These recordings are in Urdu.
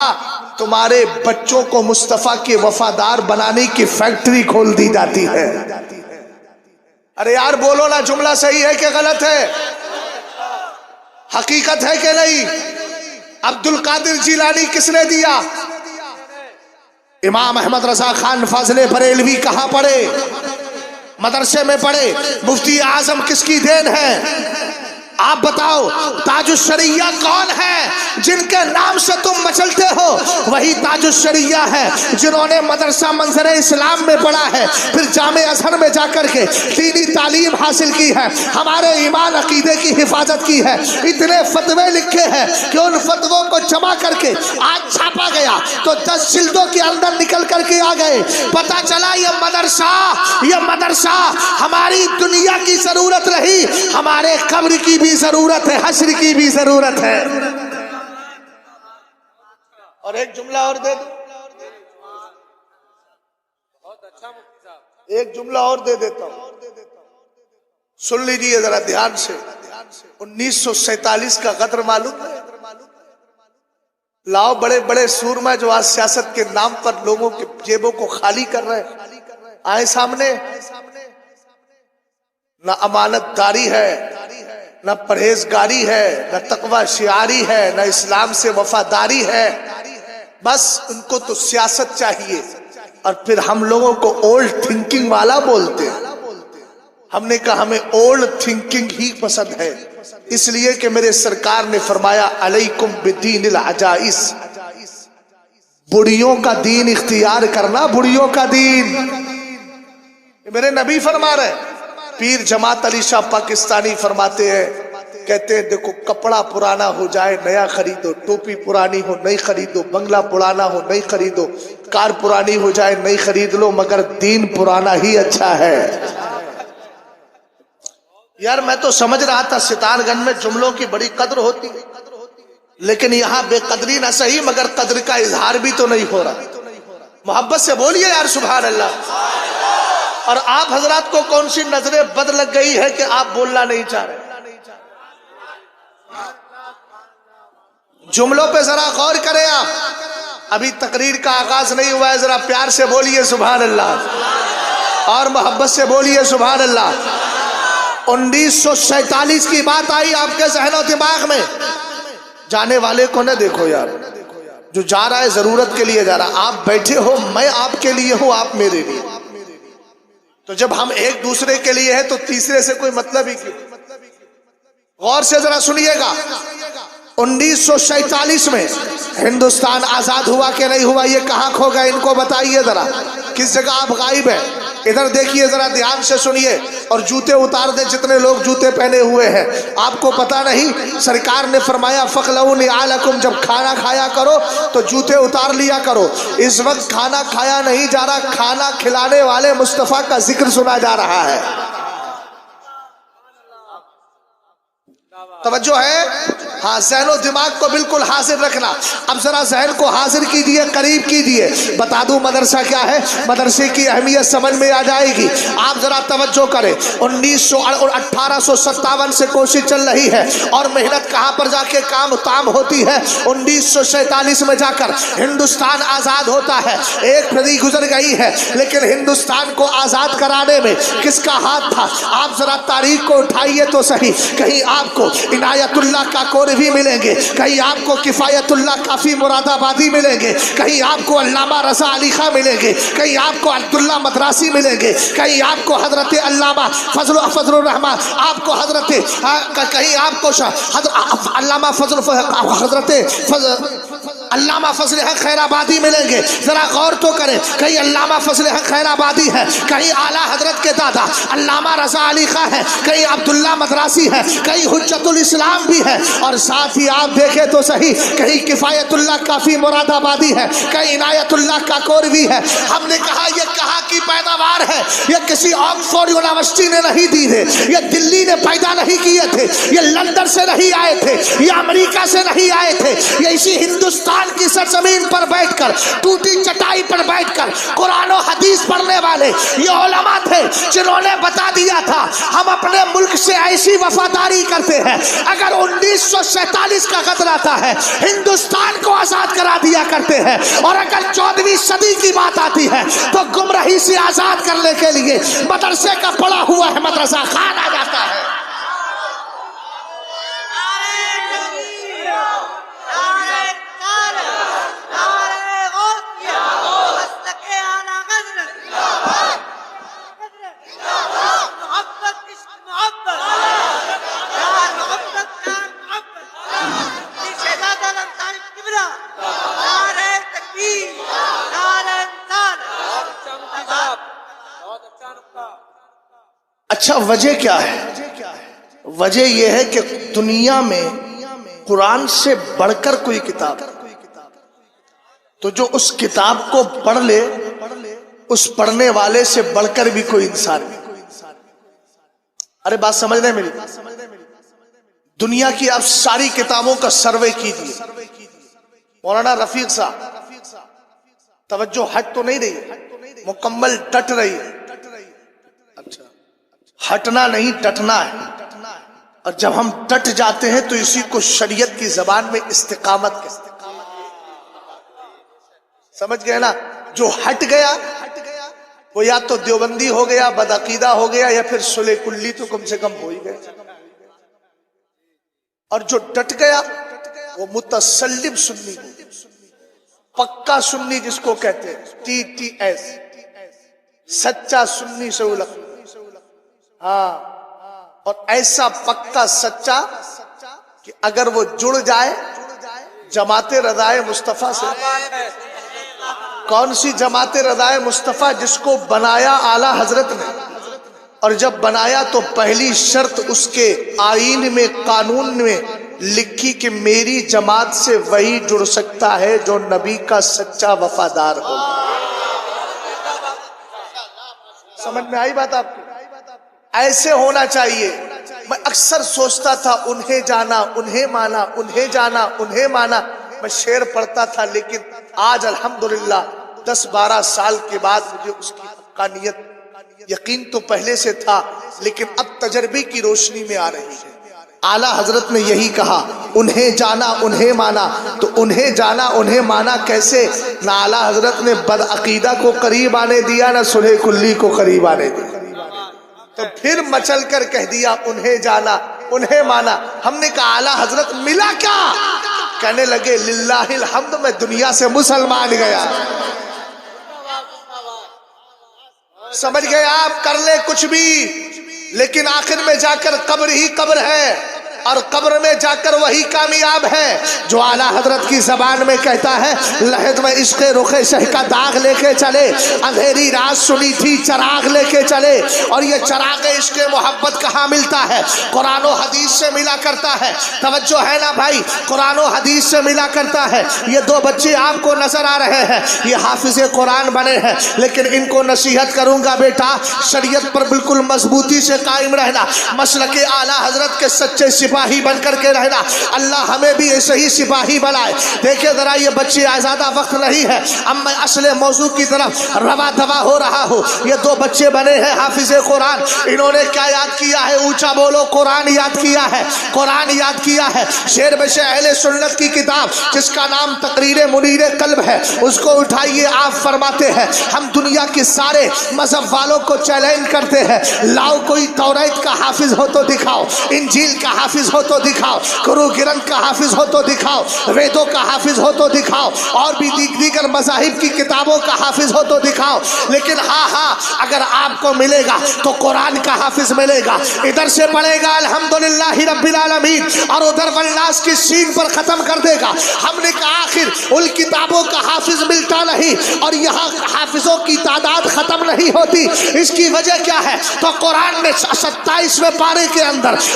تمہارے بچوں کو مصطفیٰ کے وفادار بنانے کی فیکٹری کھول دی جاتی ہے۔ ارے یار بولو نا، جملہ صحیح ہے کہ غلط ہے؟ حقیقت ہے کہ نہیں؟ عبد القادر جیلانی کس نے دیا؟ امام احمد رضا خان فاضل بریلوی کہاں پڑھے؟ مدرسے میں پڑھے۔ مفتی اعظم کس کی دین ہے؟ آپ بتاؤ تاج الشریعہ کون ہے؟ جن کے نام سے تم مچلتے ہو وہی تاج الشریعہ ہے جنہوں نے مدرسہ منظر اسلام میں پڑھا ہے، پھر جامع ازہر میں جا کر کے دینی تعلیم حاصل کی ہے، ہمارے ایمان عقیدے کی حفاظت کی ہے، اتنے فتوے لکھے ہیں کہ ان فتووں کو جمع کر کے آج چھاپا گیا تو 10 جلدوں کے اندر نکل کر کے آ گئے۔ پتا چلا یہ مدرسہ ہماری دنیا کی ضرورت رہی، ہمارے قبر کی بھی ضرورت ہے، حشر کی بھی ضرورت ہے۔ اور ایک جملہ اور دے دو، ایک جملہ اور دے دیتا ہوں، سن لیجیے ذرا دھیان سے۔ 1947 کا غدر معلوم ہے؟ لاؤ بڑے بڑے سورما جو آج سیاست کے نام پر لوگوں کے جیبوں کو خالی کر رہے ہیں، آئے سامنے۔ نہ امانت داری ہے، نہ پرہیزگاری ہے، نہ تقوی شعاری ہے، نہ اسلام سے وفاداری ہے، بس ان کو تو سیاست چاہیے۔ اور پھر ہم لوگوں کو اولڈ تھنکنگ والا بولتے ہیں۔ ہم نے کہا ہمیں اولڈ تھنکنگ ہی پسند ہے، اس لیے کہ میرے سرکار نے فرمایا علیکم بدین العجائز، بڑیوں کا دین اختیار کرنا، بڑیوں کا دین۔ میرے نبی فرما رہے ہیں۔ پیر جماعت علی شاہ پاکستانی فرماتے ہیں، کہتے ہیں دیکھو کپڑا پرانا ہو جائے نیا خریدو، ٹوپی پرانی ہو نئی خریدو، بنگلہ پرانا ہو نئی خریدو، کار پرانی ہو جائے نئی خرید لو، مگر دین پرانا ہی اچھا ہے۔ یار میں تو سمجھ رہا تھا ستار گنج میں جملوں کی بڑی قدر ہوتی، لیکن یہاں بے قدری نہ صحیح مگر قدر کا اظہار بھی تو نہیں ہو رہا۔ محبت سے بولیے یار سبحان اللہ۔ اور آپ حضرات کو کون سی نظریں بد لگ گئی ہے کہ آپ بولنا نہیں چاہ رہے؟ جملوں پہ ذرا غور کریں آپ، ابھی تقریر کا آغاز نہیں ہوا ہے، ذرا پیار سے بولیے سبحان اللہ، اور محبت سے بولیے سبحان اللہ۔ 1947 کی بات آئی آپ کے ذہن و دماغ میں، جانے والے کو نہ دیکھو یار، جو جا رہا ہے ضرورت کے لیے جا رہا۔ آپ بیٹھے ہو، میں آپ کے لیے ہوں، آپ میرے لیے، تو جب ہم ایک دوسرے کے لیے ہیں تو تیسرے سے کوئی مطلب ہی کیوں؟ غور سے ذرا سنیے گا۔ 1947 میں ہندوستان آزاد ہوا کہ نہیں ہوا؟ یہ کہاں کھو گئے ان کو بتائیے ذرا، کس جگہ آپ غائب ہیں؟ ادھر دیکھیے ذرا دھیان سے سنیے، اور جوتے اتار دیں جتنے لوگ جوتے پہنے ہوئے ہیں۔ آپ کو پتا نہیں سرکار نے فرمایا فَقْلَوْ نِعَالَكُمْ، جب کھانا کھایا کرو تو جوتے اتار لیا کرو۔ اس وقت کھانا کھایا نہیں جا رہا، کھانا کھلانے والے مصطفیٰ کا ذکر سنا جا رہا ہے۔ توجہ ہے؟ ہاں، ذہن و دماغ کو بالکل حاضر رکھنا۔ اب ذرا ذہن کو حاضر کیجئے، قریب کیجئے۔ بتا دوں مدرسہ کیا ہے، مدرسے کی اہمیت سمجھ میں آ جائے گی۔ آپ ذرا توجہ کریں۔ 1857 سے کوشش چل رہی ہے، اور محنت کہاں پر جا کے کام ہوتی ہے؟ 1947 میں جا کر ہندوستان آزاد ہوتا ہے۔ ایک صدی گزر گئی ہے، لیکن ہندوستان کو آزاد کرانے میں کس کا ہاتھ تھا؟ آپ ذرا تاریخ کو اٹھائیے تو صحیح، کہیں آپ کو عنایت اللہ کاکوری ملیں گے، کہیں آپ کو کفایت اللہ کافی مراد آبادی ملیں گے، کہیں آپ کو علامہ رضا علی خان ملیں گے، کہیں آپ کو عبداللہ مدراسی ملیں گے، کہیں آپ کو حضرت علامہ فضل الرحمن، آپ کو حضرت، کہیں آپ کو علامہ حضرت علامہ فضل حق خیر آبادی ملیں گے۔ ذرا غور تو کریں، کہیں علامہ فضل حق خیر آبادی ہے، کہیں اعلیٰ حضرت کے دادا علامہ رضا علی خان ہے، کہیں عبداللہ مدراسی ہے، کہیں حجت الاسلام بھی ہے، اور ساتھ ہی آپ دیکھیں تو صحیح کہیں کفایت اللہ کافی مراد آبادی ہے، کہیں عنایت اللہ کاکوری ہے۔ ہم نے کہا یہ کہاں کی پیداوار ہے؟ یہ کسی آکسفورڈ یونیورسٹی نے نہیں دی ہے، یہ دلی نے پیدا نہیں کیے تھے، یہ لندن سے نہیں آئے تھے، یہ امریکہ سے نہیں آئے تھے، یہ اسی ہندوستان ہندوستان کی سرزمین پر بیٹھ کر ٹوٹی چٹائی پر بیٹھ کر قرآن و حدیث پڑھنے والے یہ علماء تھے جنہوں نے بتا دیا تھا ہم اپنے ملک سے ایسی وفاداری کرتے ہیں اگر 1947 کا قدر آتا ہے ہندوستان کو آزاد کرا دیا کرتے ہیں، اور اگر 14ویں صدی کی بات آتی ہے تو گمراہی سے آزاد کرنے کے لیے مدرسے کا پڑا ہوا ہے مدرسہ خان آ جاتا ہے۔ اچھا وجہ کیا ہے؟ وجہ یہ ہے کہ دنیا میں قرآن سے بڑھ کر کوئی کتاب، تو جو اس کتاب کو پڑھ لے اس پڑھنے والے سے بڑھ کر بھی کوئی انسان نہیں۔ ارے بات سمجھنے میری، دنیا کی آپ ساری کتابوں کا سروے کیجیے، مولانا رفیق صاحب توجہ ہٹ تو نہیں رہی، مکمل ڈٹ رہی ہے، اچھا ہٹنا نہیں ڈٹنا ہے، اور جب ہم ڈٹ جاتے ہیں تو اسی کو شریعت کی زبان میں استقامت کہتے ہیں، سمجھ گئے نا؟ جو ہٹ گیا وہ یا تو دیوبندی ہو گیا، بدعقیدہ ہو گیا، یا پھر صلح کلی تو کم سے کم ہو ہی گیا، اور جو ڈٹ گیا وہ متسلم سنی، پکا سنی جس کو کہتے ہیں، TTS، سچا سنی سے الگ، ہاں، اور ایسا پکا سچا کہ اگر وہ جڑ جائے جماعت رضائے مصطفیٰ سے۔ کون سی جماعت رضائے مصطفیٰ؟ جس کو بنایا اعلیٰ حضرت نے، اور جب بنایا تو پہلی شرط اس کے آئین میں، قانون میں لکھی کہ میری جماعت سے وہی جڑ سکتا ہے جو نبی کا سچا وفادار ہو۔ سمجھ میں آئی بات آپ کو؟ ایسے ہونا چاہیے۔ میں اکثر سوچتا تھا انہیں جانا انہیں مانا، انہیں جانا انہیں مانا، میں شعر پڑھتا تھا، لیکن آج الحمدللہ 10-12 سال کے بعد مجھے اس کی حقانیت، یقین تو پہلے سے تھا لیکن اب تجربے کی روشنی میں آ رہی ہے۔ اعلیٰ حضرت نے یہی کہا انہیں جانا انہیں مانا، تو انہیں جانا انہیں مانا کیسے؟ نہ اعلیٰ حضرت نے بدعقیدہ کو قریب آنے دیا، نہ صلح کلی کو قریب آنے دیا، تو پھر مچل کر کہہ دیا انہیں جانا انہیں مانا۔ ہم نے کہا اعلیٰ حضرت ملا کیا؟ کہنے لگے للہ الحمد میں دنیا سے مسلمان گیا۔ سمجھ گئے آپ؟ کر لے کچھ بھی، لیکن آخر میں جا کر قبر ہی قبر ہے، اور قبر میں جا کر وہی کامیاب ہے جو اعلیٰ حضرت کی زبان میں کہتا ہے لحد میں عشق رخ شہ کا داغ لے کے چلے، اندھیری رات سنی تھی چراغ لے کے چلے، اور یہ چراغ عشق محبت کہاں ملتا ہے؟ قرآن و حدیث سے ملا کرتا ہے۔ توجہ ہے نا بھائی؟ قرآن و حدیث سے ملا کرتا ہے۔ یہ دو بچے آپ کو نظر آ رہے ہیں، یہ حافظ قرآن بنے ہیں، لیکن ان کو نصیحت کروں گا بیٹا شریعت پر بالکل مضبوطی سے قائم رہنا، مسلک اعلیٰ حضرت کے سچے سپاہی بن کر کے رہنا، اللہ ہمیں بھی ایسے ہی سپاہی بنائے۔ دیکھیں ذرا یہ بچے زیادہ وقت نہیں ہے، اب میں اصل موضوع کی طرف روا دوا ہو رہا ہوں۔ یہ دو بچے بنے ہیں حافظ قرآن، انہوں نے کیا یاد کیا ہے؟ اونچا بولو، قرآن یاد کیا ہے، قرآن یاد کیا ہے۔ شعر بش اہل سنت کی کتاب جس کا نام تقریر منیر قلب ہے، اس کو اٹھائیے، آپ فرماتے ہیں ہم دنیا کے سارے مذہب والوں کو چیلنج کرتے ہیں، لاؤ کوئی توریت کا حافظ ہو تو دکھاؤ، انجیل کا حافظ ہو تو دکھاؤ، گرو گرنتھ کا حافظ ہو تو دکھاؤ، ویدوں کا حافظ ہو تو دکھاؤ، اور بھی دیگر مذاہب کی کتابوں کا حافظ ہو تو دکھاؤ، لیکن ہاں اگر آپ کو ملے گا تو قرآن کا حافظ ملے گا، ادھر سے پڑھے گا الحمدللہ رب العالمین، اور ادھر والناس کی سین پر ختم کر دے گا۔ ہم نے کہا آخر ان کتابوں کا حافظ ملتا نہیں اور یہاں حافظوں کی تعداد ختم نہیں ہوتی، اس کی وجہ کیا ہے؟ تو قرآن نے 27ویں پارے کے اندر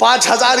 5000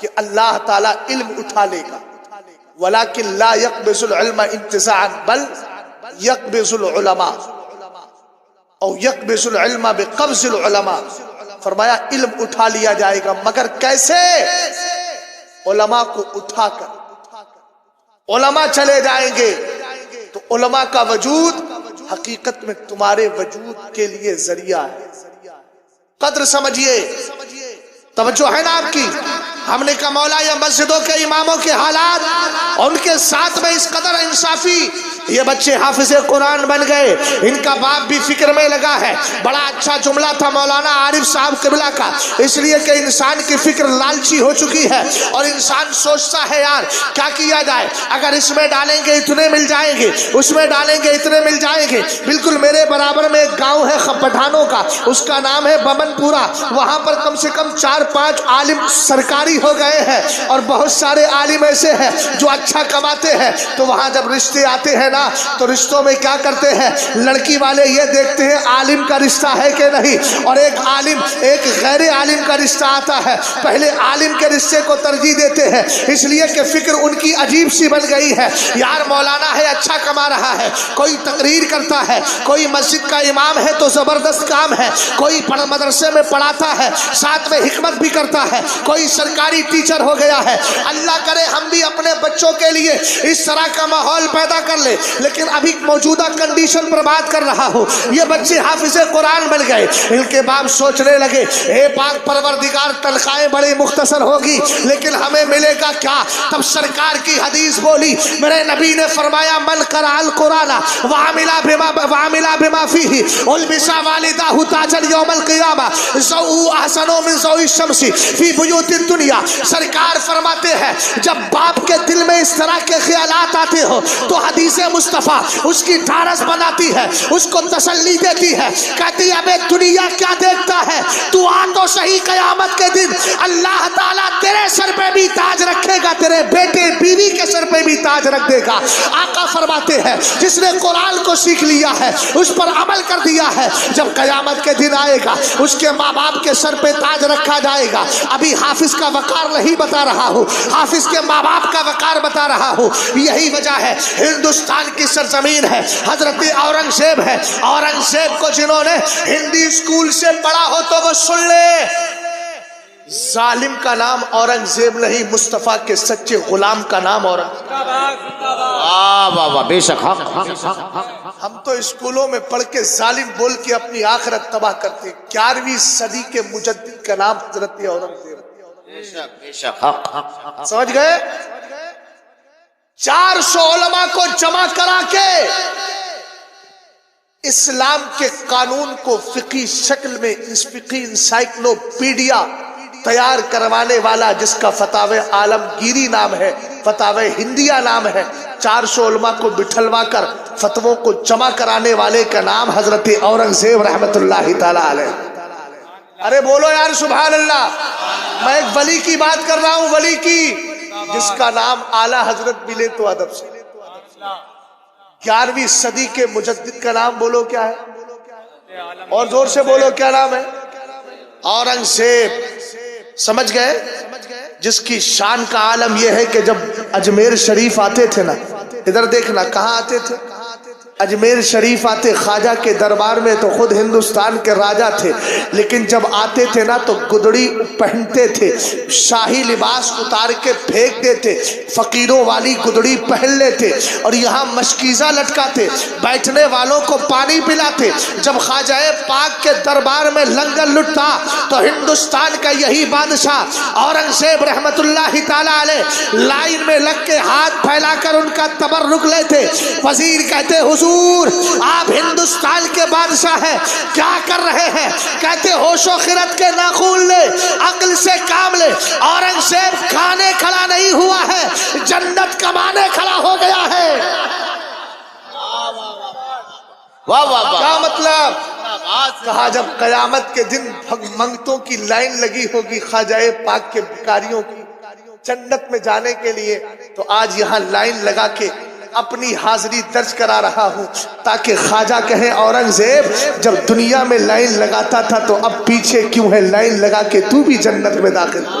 کہ اللہ تعالیٰ علم اٹھا لے گا، ولیکن لا یقبض العلم انتزاعا بل یقبض العلماء او یقبض العلم بقبض العلماء، فرمایا علم اٹھا لیا جائے گا، مگر کیسے؟ علماء کو اٹھا کر علماء چلے جائیں گے تو علماء کا وجود حقیقت میں تمہارے وجود کے لیے ذریعہ ہے۔ قدر سمجھیے، توجہ ہے نا آپ کی؟ ہم نے کہا مولا یا مسجدوں کے اماموں کے حالات اور ان کے ساتھ میں اس قدر انصافی، یہ بچے حافظ قرآن بن گئے، ان کا باپ بھی فکر میں لگا ہے۔ بڑا اچھا جملہ تھا مولانا عارف صاحب قبلہ کا، اس لیے کہ انسان کی فکر لالچی ہو چکی ہے اور انسان سوچتا ہے یار کیا کیا جائے، اگر اس میں ڈالیں گے اتنے مل جائیں گے، اس میں ڈالیں گے اتنے مل جائیں گے۔ بالکل میرے برابر میں ایک گاؤں ہے پٹھانوں کا، اس کا نام ہے بمن پورا، وہاں پر کم سے کم 4-5 عالم سرکاری ہو گئے ہیں اور بہت سارے عالم ایسے ہیں جو اچھا کماتے ہیں، تو وہاں جب رشتے آتے ہیں نا تو رشتوں میں کیا کرتے ہیں، لڑکی والے یہ دیکھتے ہیں عالم کا رشتہ ہے کہ نہیں، اور ایک عالم ایک غیر عالم کا رشتہ آتا ہے، پہلے عالم کے رشتے کو ترجیح دیتے ہیں، اس لیے کہ فکر ان کی عجیب سی بن گئی ہے، یار مولانا ہے اچھا کما رہا ہے، کوئی تقریر کرتا ہے، کوئی مسجد کا امام ہے تو زبردست کام ہے، کوئی مدرسے میں پڑھاتا ہے ساتھ میں حکمت بھی کرتا ہے، کوئی سرکاری ٹیچر ہو گیا ہے۔ اللہ کرے ہم بھی اپنے بچوں کے لیے اس طرح کا ماحول پیدا کر لے، لیکن ابھی موجودہ کنڈیشن پر بات کر رہا ہوں۔ یہ بچے حافظ قرآن بن گئے، ان کے باپ سوچنے لگے اے پاک پروردگار تنخواہیں بڑی مختصر ہوگی لیکن ہمیں ملے گا کیا؟ تب سرکار کی حدیث بولی، میرے نبی نے فرمایا من قرأ القرآن وعمل بما فیہ البس والدہ تاجا یوم القیامہ ضوء احسن من ضوء الشمس فی بیوت الدنیا۔ سرکار فرماتے ہیں جب باپ کے دل میں اس طرح کے خیالات آتے ہو تو حدیث مصطفیٰ اس کی ڈھارس بناتی ہے، اس کو تسلی دیتی ہے، کہتی ہے ابے دنیا کیا دیکھتا ہے، تو آ تو صحیح قیامت کے دن اللہ تعالیٰ تیرے سر پہ بھی تاج رکھے گا، تیرے بیٹے بیوی کے سر پہ بھی تاج رکھ دے گا۔ آقا فرماتے ہیں جس نے قرآن کو سیکھ لیا ہے، اس پر عمل کر دیا ہے، جب قیامت کے دن آئے گا اس کے ماں باپ کے سر پہ تاج رکھا جائے گا۔ ابھی حافظ کا وقار نہیں بتا رہا ہوں، حافظ کے ماں باپ کا وقار بتا رہا ہوں۔ یہی وجہ ہے ہندوستان کی سرزمین ہے، حضرت اورنگزیب ہے، اورنگزیب کو جنہوں نے ہندی اسکول سے پڑھا ہو تو وہ سن لے، ظالم کا نام اورنگزیب نہیں، مصطفیٰ کے سچے غلام کا نام اورنگزیب۔ بے شک ہم تو اسکولوں میں پڑھ کے ظالم بول کے اپنی آخرت تباہ کرتے، 11ویں صدی کے مجدد کا نام حضرت اورنگزیب۔ بے شک سمجھ گئے؟ 400 علماء کو جمع کرا کے اسلام کے قانون کو فقہی شکل میں فقہی انسائکلوپیڈیا تیار کروانے والا، جس کا فتاوی عالمگیری نام ہے، فتاوی ہندیہ نام ہے، 400 علماء کو بٹھلوا کر فتووں کو جمع کرانے والے کا نام حضرت اورنگزیب رحمت اللہ تعالی علیہ۔ ارے بولو یار سبحان اللہ۔ میں ایک ولی کی بات کر رہا ہوں، ولی کی جس کا نام اعلیٰ حضرت ملے تو ادب سے۔ 11ویں صدی کے مجدد کا نام بولو کیا ہے، اور زور سے بولو کیا نام ہے؟ اورنگزیب۔ سمجھ گئے؟ جس کی شان کا عالم یہ ہے کہ جب اجمیر شریف آتے تھے نا، ادھر دیکھنا کہاں آتے تھے، اجمیر شریف آتے خواجہ کے دربار میں تو خود ہندوستان کے راجہ تھے، لیکن جب آتے تھے نا تو گدڑی پہنتے تھے، شاہی لباس اتار کے پھینک دیتے، فقیروں والی گدڑی پہن لیتے اور یہاں مشکیزہ لٹکاتے، بیٹھنے والوں کو پانی پلاتے۔ جب خواجہ پاک کے دربار میں لنگر لٹتا تو ہندوستان کا یہی بادشاہ اورنگزیب رحمت اللہ تعالی علیہ لائن میں لگ کے ہاتھ پھیلا کر ان کا تبرک لیتے۔ وزیر کہتے حضور آپ ہندوستان کے بادشاہ ہیں، کیا کر رہے ہیں؟ کہتے ہوش و خرد کے ناخون لے، عقل سے کام لے۔ اورنگزیب کھانے کھڑا نہیں ہوا ہے، جنت کمانے کھڑا ہو گیا ہے۔ کیا مطلب؟ کہا جب قیامت کے دن منگتوں کی لائن لگی ہوگی خواجہ پاک کے بھکاریوں کی جنت میں جانے کے لیے، تو آج یہاں لائن لگا کے اپنی حاضری درج کرا رہا ہوں تاکہ خواجہ کہیں اورنگزیب جب دنیا میں لائن لگاتا تھا تو اب پیچھے کیوں ہے لائن لگا کے تو بھی جنت میں داخل ہو۔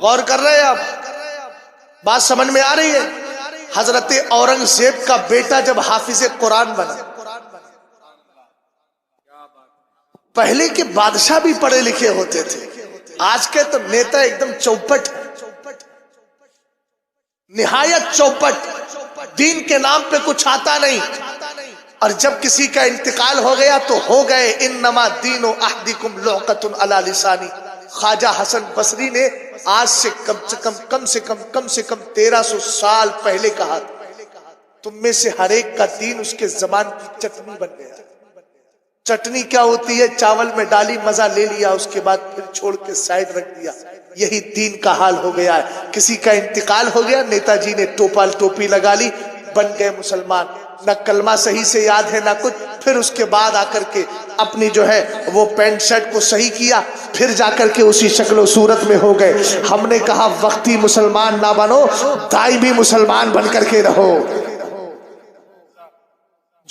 غور کر رہے ہیں آپ؟ بات سمجھ میں آ رہی ہے؟ حضرت اورنگزیب کا بیٹا جب حافظ قرآن بنا، پہلے کے بادشاہ بھی پڑھے لکھے ہوتے تھے، آج کے تو نیتا ایک دم چوپٹ، نہایت چوپٹ، دین کے نام پہ کچھ آتا نہیں، اور جب کسی کا انتقال ہو گیا تو ہو گئے۔ انما دین احدکم لعقۃ علی لسانی، خواجہ حسن بصری نے آج سے کم سے کم 1300 سال پہلے کہا تھا، تم میں سے ہر ایک کا دین اس کے زبان کی چٹنی بن گیا۔ چٹنی کیا ہوتی ہے؟ چاول میں ڈالی، مزہ لے لیا، اس کے بعد پھر چھوڑ کے سائڈ رکھ دیا۔ یہی دین کا حال ہو گیا ہے۔ کسی کا انتقال ہو گیا، نیتا جی نے ٹوپی لگا لی، بن گئے مسلمان، نہ کلمہ صحیح سے یاد ہے نہ کچھ، پھر اس کے بعد آ کر کے اپنی جو ہے وہ پینٹ شرٹ کو صحیح کیا، پھر جا کر کے اسی شکل و صورت میں ہو گئے۔ ہم نے کہا وقتی مسلمان نہ بنو، دائمی مسلمان بن کر کے رہو۔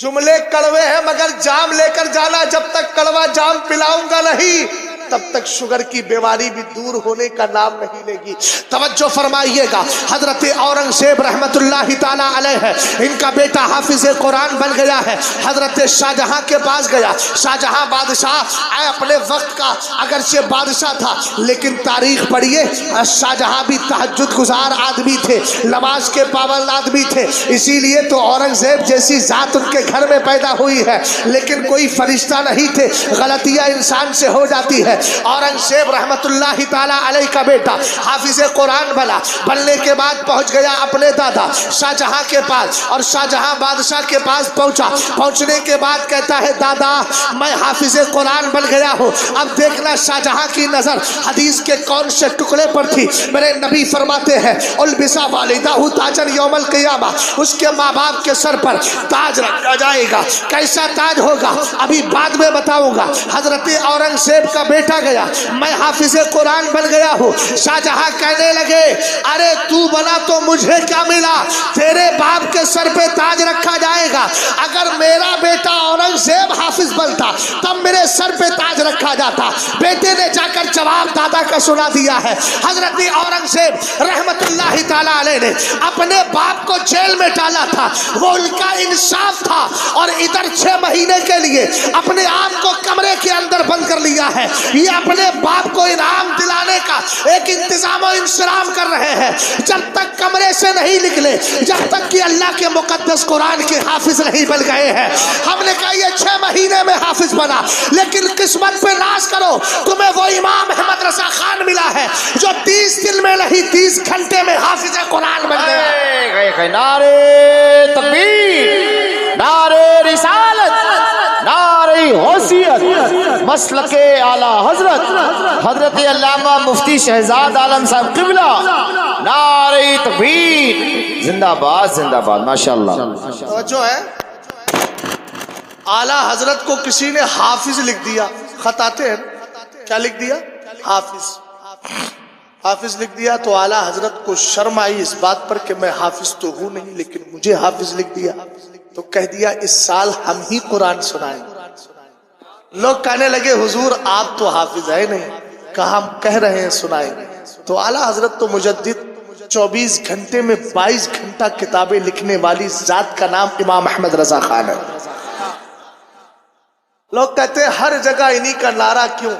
جملے کڑوے ہیں مگر جام لے کر جانا، جب تک کڑوا جام پلاؤں گا نہیں تب تک شوگر کی بیماری بھی دور ہونے کا نام نہیں لے گی۔ توجہ فرمائیے گا، حضرت اورنگزیب رحمت اللہ تعالی علیہ ہے، ان کا بیٹا حافظ قرآن بن گیا ہے۔ حضرت شاہ جہاں کے پاس گیا، شاہ جہاں بادشاہ اپنے وقت کا اگرچہ بادشاہ تھا لیکن تاریخ پڑھیے، شاہ جہاں بھی تہجد گزار آدمی تھے، نماز کے پابند آدمی تھے، اسی لیے تو اورنگزیب جیسی ذات ان کے گھر میں پیدا ہوئی ہے، لیکن کوئی فرشتہ نہیں تھے، غلطیاں انسان سے ہو جاتی ہے۔ اورنگزیب رحمت اللہ تعالی علیہ کا بیٹا حافظ قرآن بنا، بننے کے بعد پہنچ گیا اپنے دادا شاہ جہاں کے پاس، اور شاہ جہاں بادشاہ کے پاس پہنچا، پہنچنے کے بعد کہتا ہے دادا میں حافظ قرآن بن گیا ہوں۔ اب دیکھنا شاہ جہاں کی نظر حدیث کے کون سے ٹکڑے پر تھی؟ میرے نبی فرماتے ہیں البسا والدہ تاجر یوم القیامہ، اس کے ماں باپ کے سر پر تاج رکھا جائے گا۔ کیسا تاج ہوگا ابھی بعد میں بتاؤں گا۔ حضرت اورنگزیب کا بیٹا گیا، میں حافظ قرآن بن گیا ہوں۔ شاہ جہاں کہنے لگے ارے تو بنا تو مجھے کیا ملا، تیرے باپ کے سر پہ تاج رکھا جائے گا، اگر میرا بیٹا اورنگزیب حافظ بنتا تب میرے سر پہ تاج رکھا جاتا۔ بیٹے نے جا کر جواب دادا کا سنا دیا ہے۔ حضرت اورنگزیب رحمت اللہ تعالی علیہ نے اپنے باپ کو جیل میں ڈالا تھا، وہ ان کا انصاف تھا، اور ادھر 6 مہینے کے لیے اپنے آپ کو کمرے کے اندر بند کر لیا ہے۔ یہ اپنے باپ کو انعام دلانے کا ایک انتظام و انصرام کر رہے ہیں، جب تک کمرے سے نہیں نکلے، جب تک کہ اللہ کے مقدس قرآن کے حافظ نہیں بن گئے ہیں۔ ہم نے کہا یہ 6 مہینے میں حافظ بنا، لیکن قسمت پہ ناز کرو، تمہیں وہ امام احمد رضا خان ملا ہے جو 30 دن میں نہیں 30 گھنٹے میں حافظ قرآن بن گیا۔ نعرے تکبیر، نعرے رسالت، نعرے حیثیت، مسلک اعلی حضرت علامہ مفتی شہزاد عالم صاحب قبلہ، نعرے تکبیر، زندہ باد زندہ باد، ماشاءاللہ۔ توجہ ہے، اعلیٰ حضرت کو کسی نے حافظ لکھ دیا، خط آتے ہیں کیا لکھ دیا؟ حافظ لکھ دیا، تو اعلیٰ حضرت کو شرم آئی اس بات پر کہ میں حافظ تو ہوں نہیں لیکن مجھے حافظ لکھ دیا، تو کہہ دیا اس سال ہم ہی قرآن سنائیں۔ لوگ کہنے لگے حضور آپ تو حافظ ہے نہیں، کہا ہم کہہ رہے ہیں سنائیں۔ تو اعلیٰ حضرت تو مجدد، 24 گھنٹے میں 22 گھنٹہ کتابیں لکھنے والی ذات کا نام امام احمد رضا خان ہے۔ لوگ کہتے ہیں ہر جگہ انہی کا نعرہ کیوں؟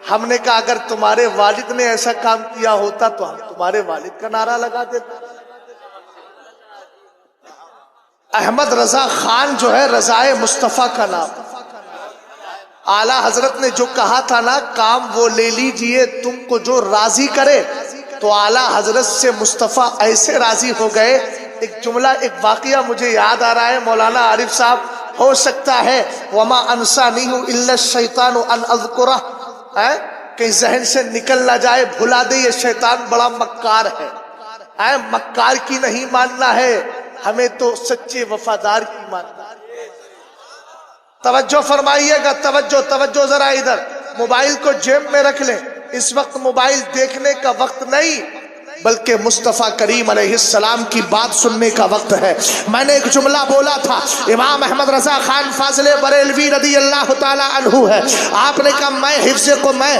ہم نے کہا اگر تمہارے والد نے ایسا کام کیا ہوتا تو ہم تمہارے والد کا نعرہ لگا دیتے۔ احمد رضا خان جو ہے رضائے مصطفیٰ کا نام۔ اعلیٰ حضرت نے جو کہا تھا نا کام وہ لے لیجئے تم کو جو راضی کرے، تو اعلیٰ حضرت سے مصطفیٰ ایسے راضی ہو گئے۔ ایک جملہ، ایک واقعہ مجھے یاد آ رہا ہے، مولانا عارف صاحب، ہو سکتا ہے وما انسانیہ الا الشیطان ان اذکرہ، کہیں ذہن سے نکل نہ جائے، بھلا دے، یہ شیطان بڑا مکار ہے، مکار کی نہیں ماننا ہے، ہمیں تو سچے وفادار کی ماننا ہے۔ توجہ فرمائیے گا، توجہ ذرا ادھر، موبائل کو جیب میں رکھ لیں، اس وقت موبائل دیکھنے کا وقت نہیں، بلکہ مصطفیٰ کریم علیہ السلام کی بات سننے کا وقت ہے۔ میں نے ایک جملہ بولا تھا، امام احمد رضا خان فاضل بریلوی رضی اللہ تعالی عنہ ہے، آپ نے کہا میں حفظ کو میں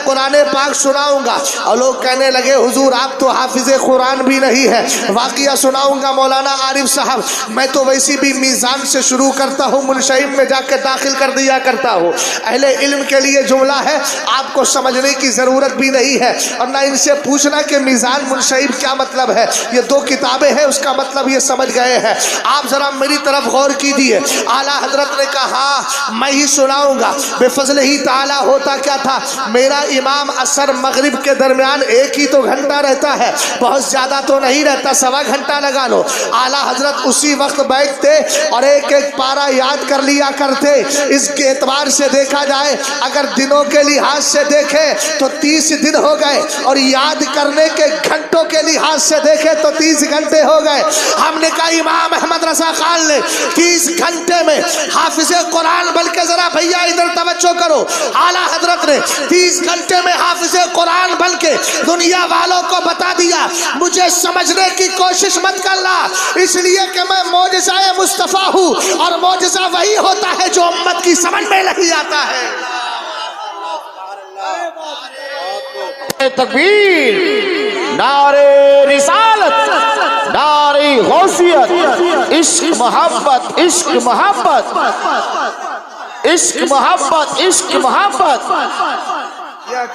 قرآن پاک سناؤں گا، اور لوگ کہنے لگے حضور آپ تو حافظ قرآن بھی نہیں ہے، واقعہ سناؤں گا مولانا عارف صاحب، میں تو ویسی بھی میزان سے شروع کرتا ہوں، منشئم میں جا کے داخل کر دیا کرتا ہوں۔ اہل علم کے لیے جملہ ہے، آپ کو سمجھنے کی ضرورت بھی نہیں ہے، اور نہ ان سے پوچھنا کہ میزان منشئم کیا مطلب ہے، یہ دو کتابیں ہیں، اس کا مطلب یہ سمجھ گئے ہیں۔ آپ ذرا میری طرف غور کیجیے، اعلیٰ حضرت نے کہا میں ہی سناؤں گا، بے فضل ہی تعالی ہوتا کیا تھا، میرا امام عصر مغرب کے درمیان ایک ہی تو گھنٹہ رہتا ہے، بہت زیادہ تو نہیں رہتا، سوا گھنٹہ لگا لو۔ اعلیٰ حضرت اسی وقت بیٹھتے اور ایک ایک پارا یاد کر لیا کرتے۔ اس کے اعتبار سے دیکھا جائے، اگر دنوں کے لحاظ سے دیکھے تو 30 دن ہو گئے، اور یاد کرنے کے گھنٹوں کے لحاظ سے دیکھے تو 30 گھنٹے ہو گئے۔ ہم نے کہا امام احمد رضا خان نے 30 گھنٹے میں حافظ قرآن، بلکہ ذرا بھیا ادھر توجہ کرو، اعلیٰ حضرت نے 30 گھنٹے میں حافظ قرآن بلکہ دنیا والوں کو بتا دیا، مجھے سمجھنے کی کوشش مت کرنا، اس لیے کہ میں معجزہ مصطفیٰ ہوں، اور معجزہ وہی ہوتا ہے جو امت کی سمجھ میں نہیں آتا ہے۔ تکبیر، نعرے رسالت، نعرے غوثیت، عشق محبت، عشق محبت، عشق محبت، عشق محبت،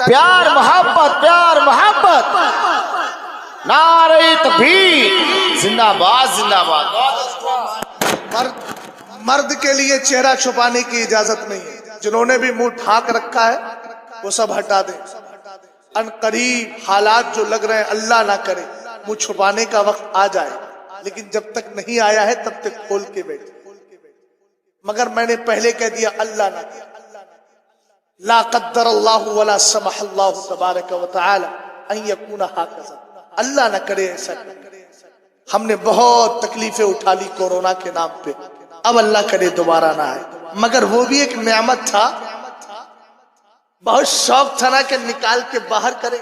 پیار محبت، پیار محبت، نعرے تکبیر، زندہ باد، زندہ باد۔ مرد کے لیے چہرہ چھپانے کی اجازت نہیں ہے، جنہوں نے بھی منہ ڈھانک رکھا ہے وہ سب ہٹا دیں۔ ان قریب حالات جو لگ رہے ہیں، اللہ نہ کرے منہ چھپانے کا وقت آ جائے، لیکن جب تک نہیں آیا ہے تب تک کھول کے بیٹھے۔ مگر میں نے پہلے کہہ دیا اللہ نہ کرے، لا قدر اللہ ولا سمح اللہ تبارک و تعالی ان یکون ہکذا، اللہ نہ کرے ایسا۔ ہم نے بہت تکلیفیں اٹھا لی کورونا کے نام پہ، اب اللہ کرے دوبارہ نہ آئے، مگر وہ بھی ایک نعمت تھا، بہت شوق تھا نا کہ نکال کے باہر کریں۔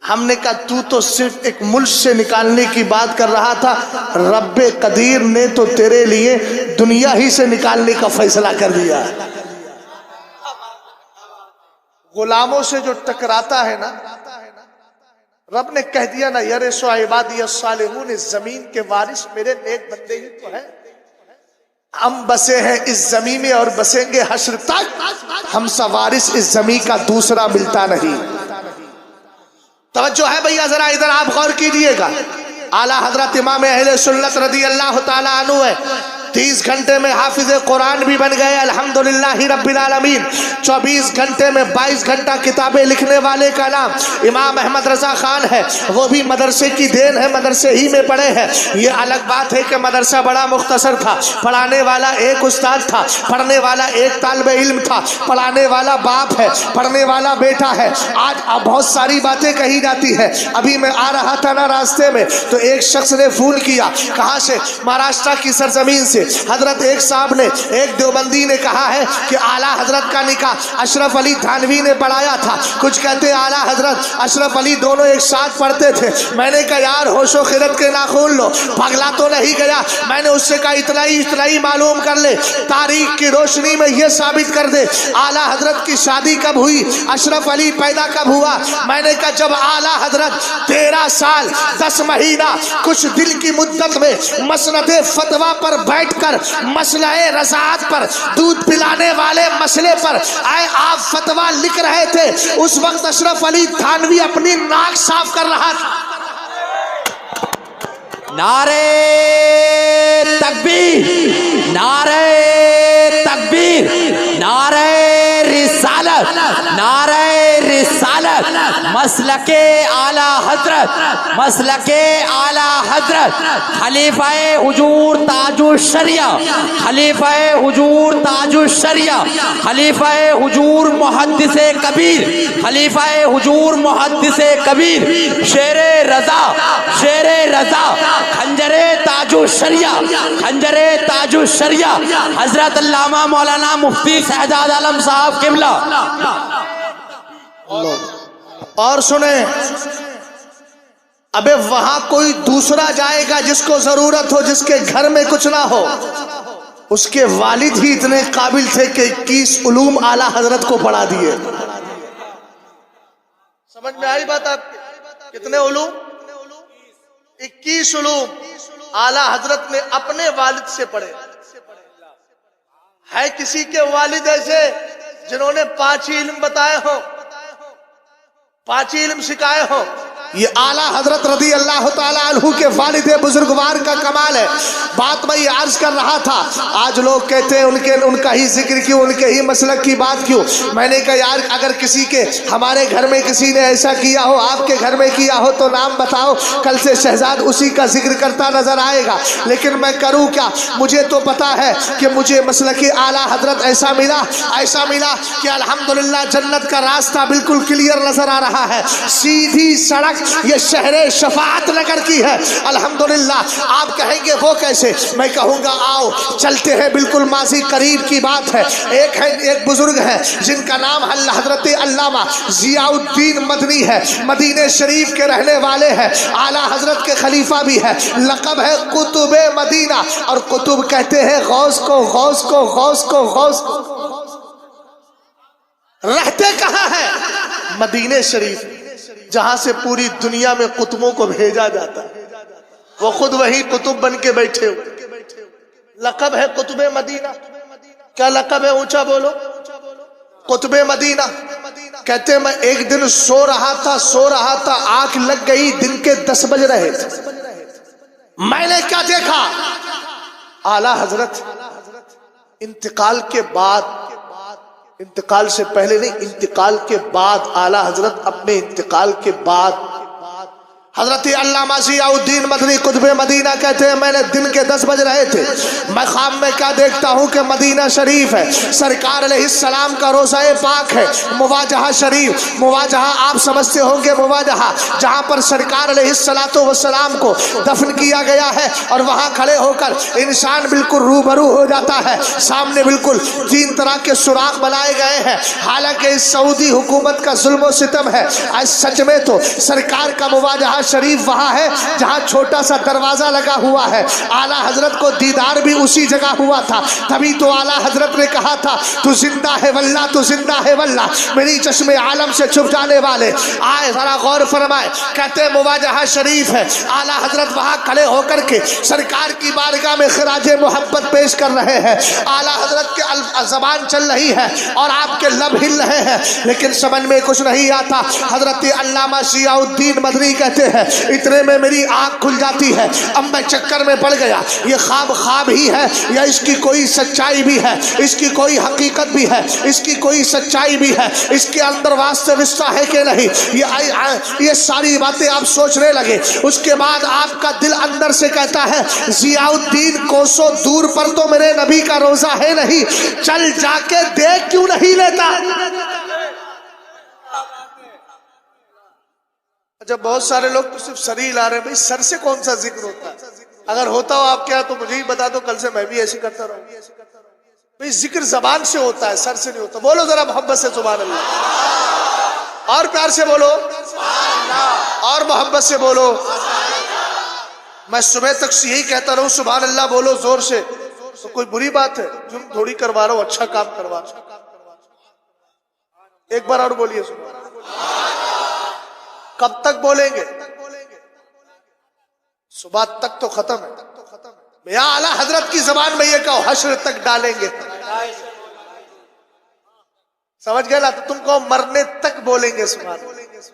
ہم نے کہا تو تو صرف ایک ملک سے نکالنے کی بات کر رہا تھا، رب قدیر نے تو تیرے لیے دنیا ہی سے نکالنے کا فیصلہ کر دیا۔ غلاموں سے جو ٹکراتا ہے نا، رب نے کہہ دیا نا یرث عبادی الصالحون، اس زمین کے وارث میرے نیک بندے ہی تو ہیں۔ ہم بسے ہیں اس زمین میں اور بسیں گے حشر تک، ہم سا وارث اس زمین کا دوسرا ملتا نہیں۔ توجہ ہے بھیا، ذرا ادھر آپ غور کیجئے گا، اعلیٰ حضرت امام اہل سنت رضی اللہ تعالیٰ عنہ ہے، 30 گھنٹے میں حافظ قرآن بھی بن گئے الحمدللہ رب العالمین۔ 24 گھنٹے میں 22 گھنٹہ کتابیں لکھنے والے کا نام امام احمد رضا خان ہے، وہ بھی مدرسے کی دین ہے، مدرسے ہی میں پڑھے ہیں۔ یہ الگ بات ہے کہ مدرسہ بڑا مختصر تھا، پڑھانے والا ایک استاد تھا، پڑھنے والا ایک طالب علم تھا، پڑھانے والا باپ ہے، پڑھنے والا بیٹا ہے۔ آج بہت ساری باتیں کہی جاتی ہے۔ ابھی میں آ رہا تھا نا راستے میں تو ایک شخص نے فون کیا، کہاں سے؟ مہاراشٹر کی سرزمین سے۔ حضرت ایک صاحب نے، ایک دیوبندی نے کہا ہے کہ اعلیٰ حضرت کا نکاح اشرف علی تھانوی نے پڑھایا تھا، کچھ کہتے ہیں اعلیٰ حضرت اشرف علی دونوں ایک ساتھ پڑھتے تھے۔ میں نے کہا یار ہوش و خرد کے ناخون لو، پگلا تو نہیں گیا؟ میں نے اس سے کہا اتنا ہی معلوم کر لے، تاریخ کی روشنی میں یہ ثابت کر دے اعلیٰ حضرت کی شادی کب ہوئی، اشرف علی پیدا کب ہوا؟ میں نے کہا جب اعلیٰ حضرت 13 سال 10 مہینہ کچھ دن کی مدت میں مسند فتویٰ پر بیٹھ کر مسئلہ رضاعت پر، دودھ پلانے والے مسئلے پر آپ فتویٰ لکھ رہے تھے، اس وقت اشرف علی تھانوی اپنی ناک صاف کر رہا تھا۔ نعرے تکبیر، نعرے تکبیر، نعرے رسالت، نعرے رسالت، مسلک اعلیٰ حضرت، مسلک اعلیٰ حضرت، خلیفہ حضور تاج الشریعہ، خلیفہ حضور تاج الشریعہ، خلیفہ حضور محدث کبیر، خلیفہ حضور محدث کبیر، شیر رضا، شیر رضا، خنجر تاج الشریعہ، خنجر تاج الشریعہ، حضرت علامہ مولانا مفتی شہزاد عالم صاحب قبلہ۔ اور سنیں، ابے وہاں کوئی دوسرا جائے گا جس کو ضرورت ہو، جس کے گھر میں کچھ نہ ہو. اس کے والد ہی اتنے قابل تھے کہ 21 علوم اعلیٰ حضرت کو پڑھا دیے. سمجھ میں آئی بات آپ کی؟ کتنے علوم؟ 21 علوم اعلیٰ حضرت نے اپنے والد سے پڑھے. ہے کسی کے والد ایسے جنہوں نے 5 علم بتائے ہو، 5 علم سکھائے ہو؟ یہ اعلیٰ حضرت رضی اللہ تعالیٰ عنہ کے والد بزرگوار کا کمال ہے. بات میں یہ عرض کر رہا تھا، آج لوگ کہتے ہیں ان کا ہی ذکر کیوں، ان کے ہی مسلک کی بات کیوں. میں نے کہا یار اگر کسی کے ہمارے گھر میں کسی نے ایسا کیا ہو، آپ کے گھر میں کیا ہو تو نام بتاؤ، کل سے شہزاد اسی کا ذکر کرتا نظر آئے گا. لیکن میں کروں کیا؟ مجھے تو پتا ہے کہ مجھے مسلک اعلیٰ حضرت ایسا ملا کہ الحمدللہ جنت کا راستہ بالکل کلیئر نظر آ رہا ہے. سیدھی سڑک یہ شہر شفاعت نگر کی ہے الحمدللہ. آپ کہیں گے وہ کیسے؟ میں کہوں گا آؤ چلتے ہیں. بالکل ماضی قریب کی بات ہے. ایک بزرگ ہے جن کا نام حضرت علامہ ضیاء الدین مدنی ہے، مدینہ شریف کے رہنے والے ہیں، اعلیٰ حضرت کے خلیفہ بھی ہے. لقب ہے قطب مدینہ، اور قطب کہتے ہیں غوث کو. رہتے کہاں ہیں؟ مدینہ شریف، جہاں سے پوری دنیا میں قطبوں کو بھیجا جاتا ہے. وہ خود وہی قطب بن کے بیٹھے ہو. لقب ہے قطب مدینہ. کیا لقب ہے؟ اونچا بولو. قطب مدینہ. کہتے ہیں میں ایک دن سو رہا تھا آنکھ لگ گئی، دن کے 10 بج رہے تھے. میں نے کیا دیکھا؟ اعلیٰ حضرت انتقال کے بعد، انتقال سے پہلے نہیں، انتقال کے بعد، اعلیٰ حضرت اپنے انتقال کے بعد، حضرت علامہ ضیاء الدین مدنی قطب مدینہ کہتے ہیں میں نے دن کے 10 بج رہے تھے، میں خواب میں کیا دیکھتا ہوں کہ مدینہ شریف ہے، سرکار علیہ السلام کا روضہ پاک ہے، مواجہہ شریف، مواجہہ آپ سمجھتے ہوں گے، مواجہہ جہاں پر سرکار علیہ السلام کو دفن کیا گیا ہے، اور وہاں کھڑے ہو کر انسان بالکل روبرو ہو جاتا ہے. سامنے بالکل 3 طرح کے سوراخ بنائے گئے ہیں. حالانکہ اس سعودی حکومت کا ظلم و ستم ہے. سچ میں تو سرکار کا مواجہہ شریف وہاں ہے جہاں چھوٹا سا دروازہ لگا ہوا ہے. اعلیٰ حضرت کو دیدار بھی اسی جگہ ہوا تھا. تبھی تو اعلیٰ حضرت نے کہا تھا تو زندہ ہے واللہ، تو زندہ ہے واللہ، میری چشم عالم سے چھپ جانے والے. آئے ذرا غور فرمائے. کہتے مواجہہ شریف ہے، اعلیٰ حضرت وہاں کھڑے ہو کر کے سرکار کی بارگاہ میں خراج محبت پیش کر رہے ہیں. اعلیٰ حضرت کے زبان چل رہی ہے اور آپ کے لب ہل رہے ہیں، لیکن سمجھ میں کچھ نہیں آتا. حضرت علامہ ضیاء الدین مدنی کہتے ہیں اتنے میں میری آنکھ کھل جاتی ہے. اب میں چکر میں پڑ گیا، یہ خواب ہی ہے یا اس کی کوئی سچائی بھی ہے، اس کی کوئی حقیقت بھی ہے، اس کی کوئی سچائی بھی ہے، اس کے اندر واسطہ رشتہ ہے کہ نہیں، یہ ساری باتیں آپ سوچنے لگے. اس کے بعد آپ کا دل اندر سے کہتا ہے ضیاء الدین کوسوں دور پر تو میرے نبی کا روضہ ہے نہیں، چل جا کے دیکھ کیوں نہیں لیتا. اچھا بہت سارے لوگ تو صرف سر ہی لا رہے ہیں. بھائی سر سے کون سا ذکر ہوتا ہے؟ اگر ہوتا ہو آپ کیا تو مجھے ہی بتا دو، کل سے میں بھی ایسے کرتا رہوں. بھائی ذکر زبان سے ہوتا ہے، سر سے نہیں ہوتا. بولو ذرا محبت سے سبحان اللہ، اور پیار سے بولو، اور محبت سے بولو. میں صبح تک یہی کہتا رہوں سبحان اللہ بولو زور سے، تو کوئی بری بات ہے؟ جرم تھوڑی کروا رہا ہوں، اچھا کام کروا رہا ہوں. ایک بار اور بولیے سبحان اللہ. کب تک بولیں گے؟ صبح تک تو ختم ہے. یا اعلیٰ حضرت کی زبان میں یہ کہو حشر تک ڈالیں گے. سمجھ گئے نا؟ تو تم کو مرنے تک بولیں گے سبحان اللہ.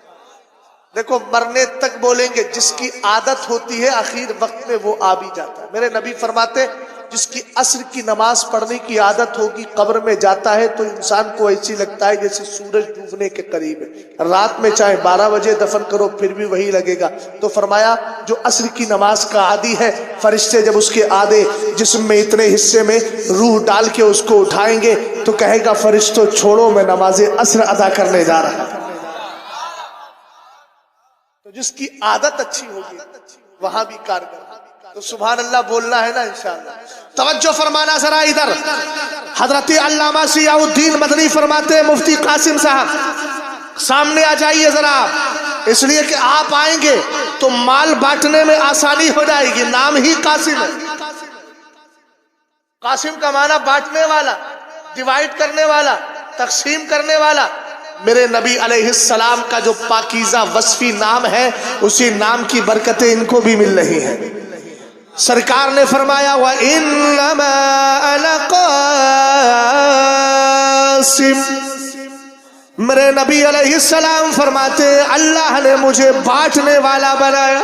دیکھو مرنے تک بولیں گے، جس کی عادت ہوتی ہے آخر وقت میں وہ آ بھی جاتا ہے. میرے نبی فرماتے جس کی عصر کی نماز پڑھنے کی عادت ہوگی قبر میں جاتا ہے تو انسان کو ایسی لگتا ہے جیسے سورج ڈوبنے کے قریب ہے. رات میں چاہے 12 بجے دفن کرو پھر بھی وہی لگے گا. تو فرمایا جو عصر کی نماز کا عادی ہے، فرشتے جب اس کے آدھے جسم میں اتنے حصے میں روح ڈال کے اس کو اٹھائیں گے تو کہے گا فرشتوں چھوڑو میں نماز عصر ادا کرنے جا رہا ہوں. تو جس کی عادت اچھی ہوگی وہاں بھی کارگر. تو سبحان اللہ بولنا ہے نا انشاءاللہ. توجہ فرمانا ذرا ادھر. حضرت علامہ ضیاء الدین مدنی فرماتے ہیں مفتی قاسم صاحب سامنے آ جائیے ذرا، اس لیے کہ آپ آئیں گے تو مال بانٹنے میں آسانی ہو جائے گی. نام ہی قاسم ہے. قاسم کا معنی بانٹنے والا، ڈیوائیڈ کرنے والا، تقسیم کرنے والا. میرے نبی علیہ السلام کا جو پاکیزہ وصفی نام ہے، اسی نام کی برکتیں ان کو بھی مل رہی ہیں. سرکار نے فرمایا وَإِنَّمَا أَنَا قَاسِمٌ. میرے نبی علیہ السلام فرماتے اللہ نے مجھے بانٹنے والا بنایا.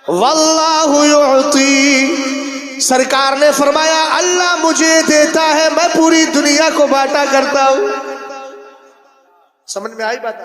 وَاللَّهُ يُعْطِي. سرکار نے فرمایا اللہ مجھے دیتا ہے، میں پوری دنیا کو بانٹا کرتا ہوں. سمجھ میں آئی بات؟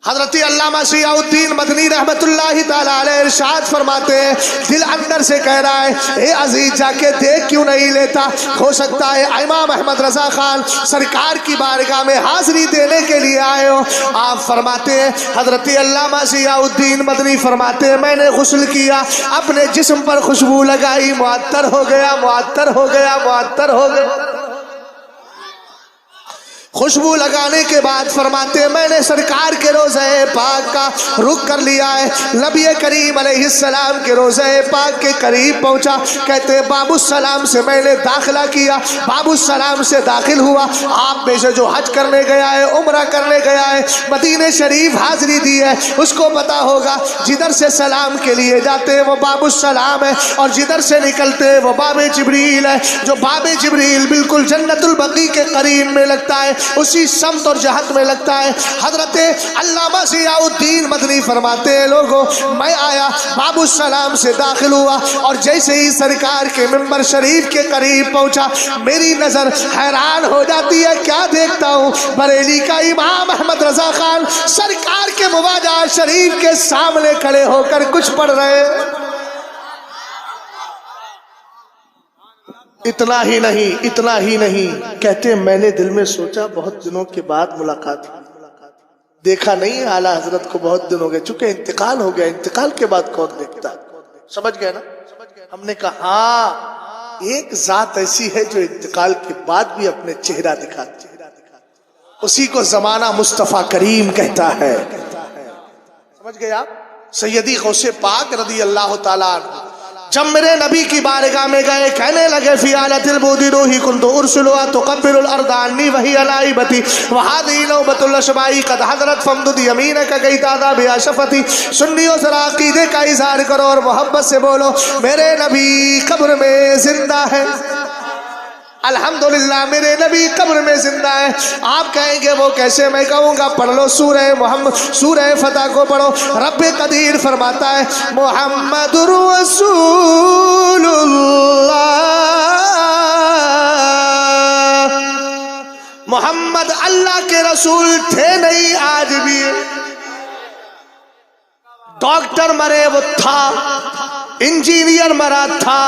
حضرت علامہ ضیاء الدین مدنی رحمت اللہ تعالی علیہ ارشاد فرماتے ہیں دل اندر سے کہہ رہا ہے اے عزیز جا کے دیکھ کیوں نہیں لیتا. ہو سکتا ہے امام احمد رضا خان سرکار کی بارگاہ میں حاضری دینے کے لیے آئے ہو. آپ فرماتے ہیں حضرت علامہ ضیاء الدین مدنی فرماتے ہیں میں نے غسل کیا، اپنے جسم پر خوشبو لگائی، معطر ہو گیا، معطر ہو گیا، معطر ہو گیا. خوشبو لگانے کے بعد فرماتے ہیں میں نے سرکار کے روضہ پاک کا رخ کر لیا ہے. نبی کریم علیہ السلام کے روضہ پاک کے قریب پہنچا. کہتے ہیں باب السلام سے میں نے داخلہ کیا، باب السلام سے داخل ہوا. آپ میں سے جو حج کرنے گیا ہے، عمرہ کرنے گیا ہے، مدینہ شریف حاضری دی ہے، اس کو پتا ہوگا جدھر سے سلام کے لیے جاتے ہیں وہ باب السلام ہے، اور جدھر سے نکلتے ہیں وہ باب جبریل ہے. جو باب جبریل بالکل جنت البقیع کے قریب میں لگتا ہے، اسی سمت اور جہت میں لگتا ہے. حضرت علامہ ضیاء الدین مدنی فرماتے ہیں لوگوں میں آیا، باب السلام سے داخل ہوا، اور جیسے ہی سرکار کے منبر شریف کے قریب پہنچا میری نظر حیران ہو جاتی ہے. کیا دیکھتا ہوں؟ بریلی کا امام احمد رضا خان سرکار کے مواجہہ شریف کے سامنے کھڑے ہو کر کچھ پڑھ رہے. اتنا ہی نہیں، اتنا ہی نہیں، کہتے میں نے دل میں سوچا بہت دنوں کے بعد ملاقات ہوئی، دیکھا نہیں اعلیٰ حضرت کو بہت دن ہو گئے، چونکہ انتقال ہو گیا، انتقال کے بعد کون دیکھتا. سمجھ گئے نا؟ ہم نے کہا ہاں ایک ذات ایسی ہے جو انتقال کے بعد بھی اپنے چہرہ دکھاتی، اسی کو زمانہ مصطفیٰ کریم کہتا ہے. سمجھ گئے آپ؟ سیدی غوث پاک رضی اللہ تعالیٰ عنہ جب میرے نبی کی بارگاہ میں گئے کہنے لگے فی آلت البودی روحی کنت ارسلوا تقبل الارض عنی وہی علائبتی وہذی نوبت الاشبائی قد حضرت فمدد یمینک گئی دادا بیا شفتی. سنیو ذرا عقیدے کا اظہار کرو اور محبت سے بولو میرے نبی قبر میں زندہ ہے. الحمدللہ میرے نبی قبر میں زندہ ہے. آپ کہیں گے وہ کیسے؟ میں کہوں گا پڑھ لو سورہ محمد، سورہ فتح کو پڑھو. رب قدیر فرماتا ہے محمد رسول اللہ، محمد اللہ کے رسول تھے نہیں، آج بھی. ڈاکٹر مرے وہ تھا، انجینئر مرا تھا،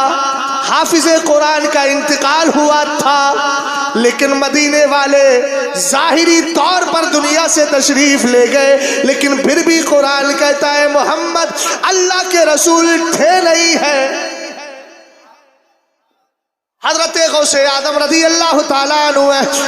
حافظ قرآن کا انتقال ہوا تھا، لیکن مدینے والے ظاہری طور پر دنیا سے تشریف لے گئے، لیکن پھر بھی قرآن کہتا ہے محمد اللہ کے رسول تھے نہیں ہے. حضرت غوث اعظم رضی اللہ تعالیٰ عنہ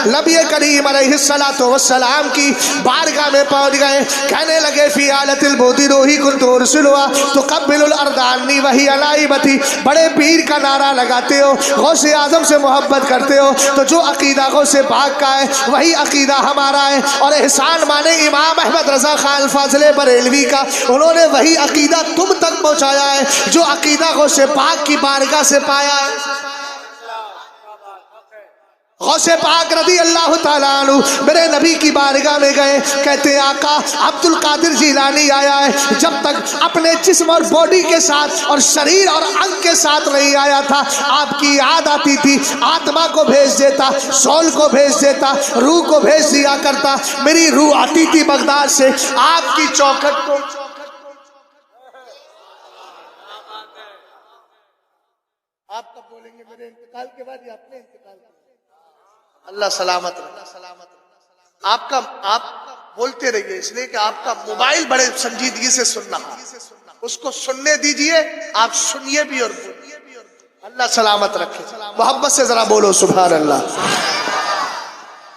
نبی کریم علیہ السلام کی بارگاہ میں پہنچ گئے. کہنے لگے فی آلت البودی روحی کنت ارسلوا تقبل الارض عنی وہی علائبتی. بڑے پیر کا نعرہ لگاتے ہو، غوث اعظم سے محبت کرتے ہو، تو جو عقیدہ غوث پاک کا ہے وہی عقیدہ ہمارا ہے. اور احسان مانے امام احمد رضا خان فاضل بریلوی کا، انہوں نے وہی عقیدہ تم تک پہنچایا ہے جو عقیدہ غوث پاک کی بارگاہ سے پایا ہے. غوث پاک رضی اللہ تعالیٰ عنہ میرے نبی کی بارگاہ میں گئے. کہتے آقا عبد القادر جیلانی آیا ہے، جب تک اپنے جسم اور باڈی کے ساتھ اور شریر اور انگ کے ساتھ نہیں آیا تھا آپ کی یاد آتی تھی، آتما کو بھیج دیتا، سول کو بھیج دیتا، روح کو بھیج دیا کرتا. میری روح آتی تھی بغداد سے آپ کی چوکھٹ کو. آپ کب بولیں گے میرے انتقال کے بعد یا اپنے انتقال کے بعد؟ اللہ سلامت رہے. آپ بولتے رہیے، اس لیے کہ آپ کا موبائل بڑے سنجیدگی سے سن رہا، اس کو سننے دیجئے، آپ سنیے بھی اور بولیے بھی. اللہ سلامت رکھے. محبت سے ذرا بولو سبحان اللہ،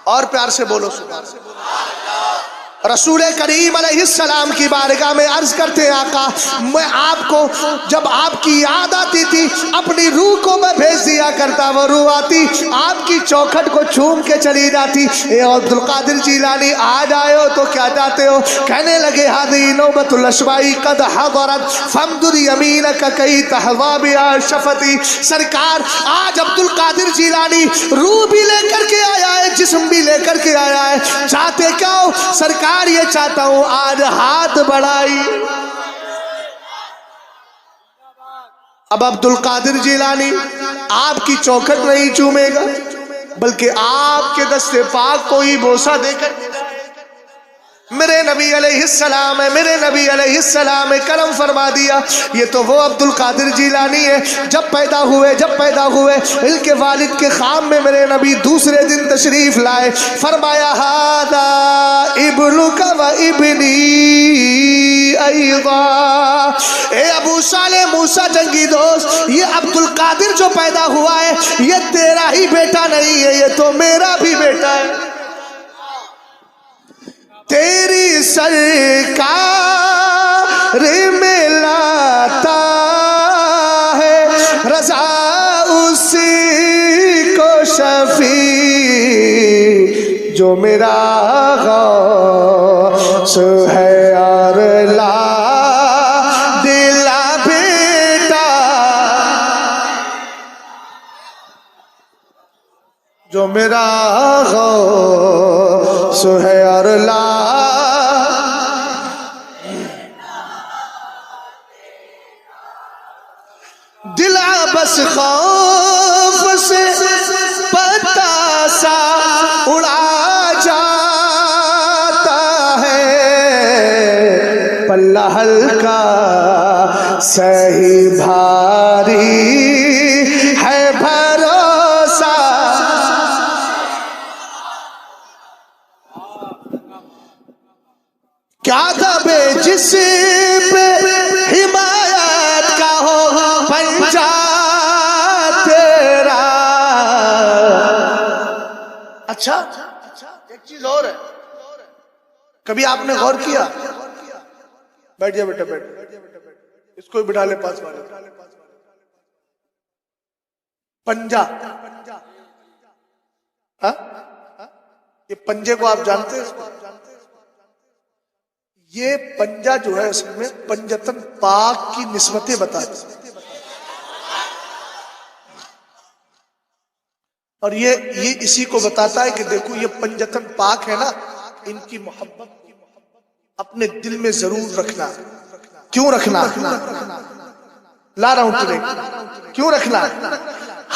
اور پیار سے بولو سبحان اللہ. رسول کریم علیہ السلام کی بارگاہ میں عرض کرتے ہیں آقا میں آپ کو جب آپ کی یاد آتی تھی اپنی روح کو میں بھیج دیا کرتا، وہ روح آتی آپ کی چوکھٹ کو چوم کے چلی جاتی۔ اے عبد القادر جیلانی آج آئے ہو تو کیا چاہتے ہو؟ کہنے لگے ہذی نوبت الاشوائی قد حضرت فامدد یمینک کی تحظی بہا شفتی۔ سرکار آج عبد القادر جیلانی روح بھی لے کر کے آیا ہے، جسم بھی لے کر کے آیا ہے، چاہتے کیا ہو؟ سرکار یہ چاہتا ہوں آج ہاتھ بڑھائی۔ اب عبد القادر جیلانی آپ کی چوکھٹ نہیں چومے گا بلکہ آپ کے دست پاک کو ہی بوسہ دے کر میرے نبی علیہ السلام ہے، میرے نبی علیہ السلام ہے کرم فرما دیا۔ یہ تو وہ عبد القادر جیلانی ہے جب پیدا ہوئے ان کے والد کے خام میں میرے نبی دوسرے دن تشریف لائے، فرمایا ھذا ابنک و ابنی ایضا۔ اے ابو صالح موسیٰ جنگی دوست، یہ عبد القادر جو پیدا ہوا ہے یہ تیرا ہی بیٹا نہیں ہے، یہ تو میرا بھی بیٹا ہے۔ تیری سرکار میں لاتا ہے رضا اسی کو شفیع، جو میرا غوث ہے اور لا دلا بیٹا، جو میرا غوث ہے اور لا دل بس خوف سے پتا سا اڑا جاتا ہے، پلہ ہلکا سہی بھاری ہے بھروسہ۔ کیا دبے جس پہ حمایت کا ہو پنجا تیرا۔ اچھا ایک چیز اور ہے، کبھی آپ نے غور کیا؟ بیٹھ جا بیٹا، بیٹھ، اس کو بٹھا لے پاس والے۔ پنجا، یہ پنجے کو آپ جانتے ہیں؟ یہ پنجہ جو ہے اصل میں پنجتن پاک کی نسبتیں بتاتی ہے، اور یہ اسی کو بتاتا ہے کہ دیکھو یہ پنجتن پاک ہے نا، ان کی محبت اپنے دل میں ضرور رکھنا۔ کیوں رکھنا؟ لا رہا ہوں تمہیں، کیوں رکھنا؟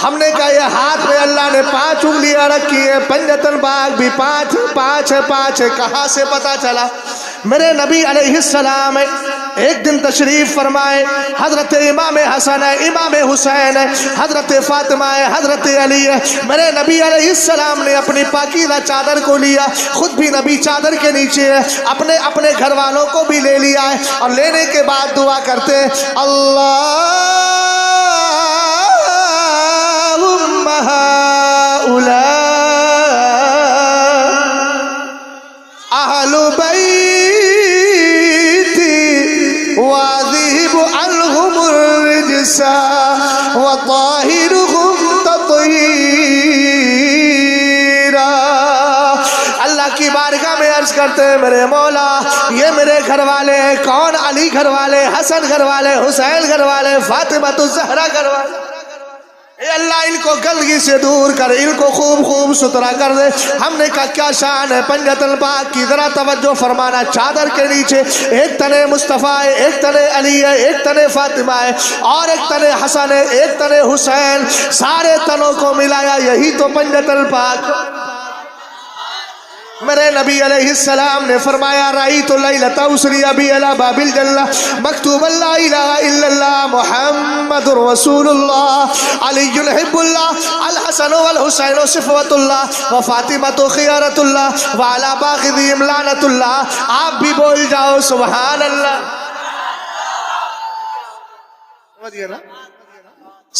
ہم نے کہا یہ ہاتھ میں اللہ نے 5 انگلیاں رکھی ہے، پنجتن پاک بھی 5 ہے، کہاں سے پتا چلا؟ میرے نبی علیہ السلام ایک دن تشریف فرمائے، حضرت امام حسن ہے، امام حسین ہے، حضرت فاطمہ ہے، حضرت علی ہے۔ میرے نبی علیہ السلام نے اپنی پاکیزہ چادر کو لیا، خود بھی نبی چادر کے نیچے ہے، اپنے گھر والوں کو بھی لے لیا ہے، اور لینے کے بعد دعا کرتے ہیں اللہم ہؤلاء اہل واذهب عنهم الرجس وطاهرهم تطهيرا۔ اللہ کی بارگاہ میں عرض کرتے ہیں میرے مولا یہ میرے گھر والے ہیں، کون؟ علی گھر والے، حسن گھر والے، حسین گھر والے، فاطمہ الزہرا گھر والے۔ اے اللہ ان کو گندگی سے دور کر، ان کو خوب ستھرا کر دے۔ ہم نے کہا کیا شان ہے پنجتن پاک کی، ذرا توجہ فرمانا۔ چادر کے نیچے ایک تنے مصطفیٰ ہے، ایک تنے علی ہے، ایک تنے فاطمہ ہے، اور ایک تنے حسن ہے، ایک تنے حسین، سارے تنوں کو ملایا یہی تو پنجتن پاک۔ میرے نبی علیہ السلام نے فرمایا رأیت لیلۃ اسری بی الی باب الجنہ مکتوبا لا الہ الا اللہ محمد رسول اللہ علی حب اللہ الحسن والحسین صفوۃ اللہ وفاطمۃ خیارۃ اللہ وعلی باغضہم لعنۃ اللہ۔ آپ بھی بول جاؤ سبحان اللہ۔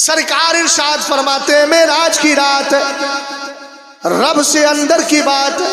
سرکار ارشاد فرماتے ہیں معراج کی رات ہے، رب سے اندر کی بات ہے،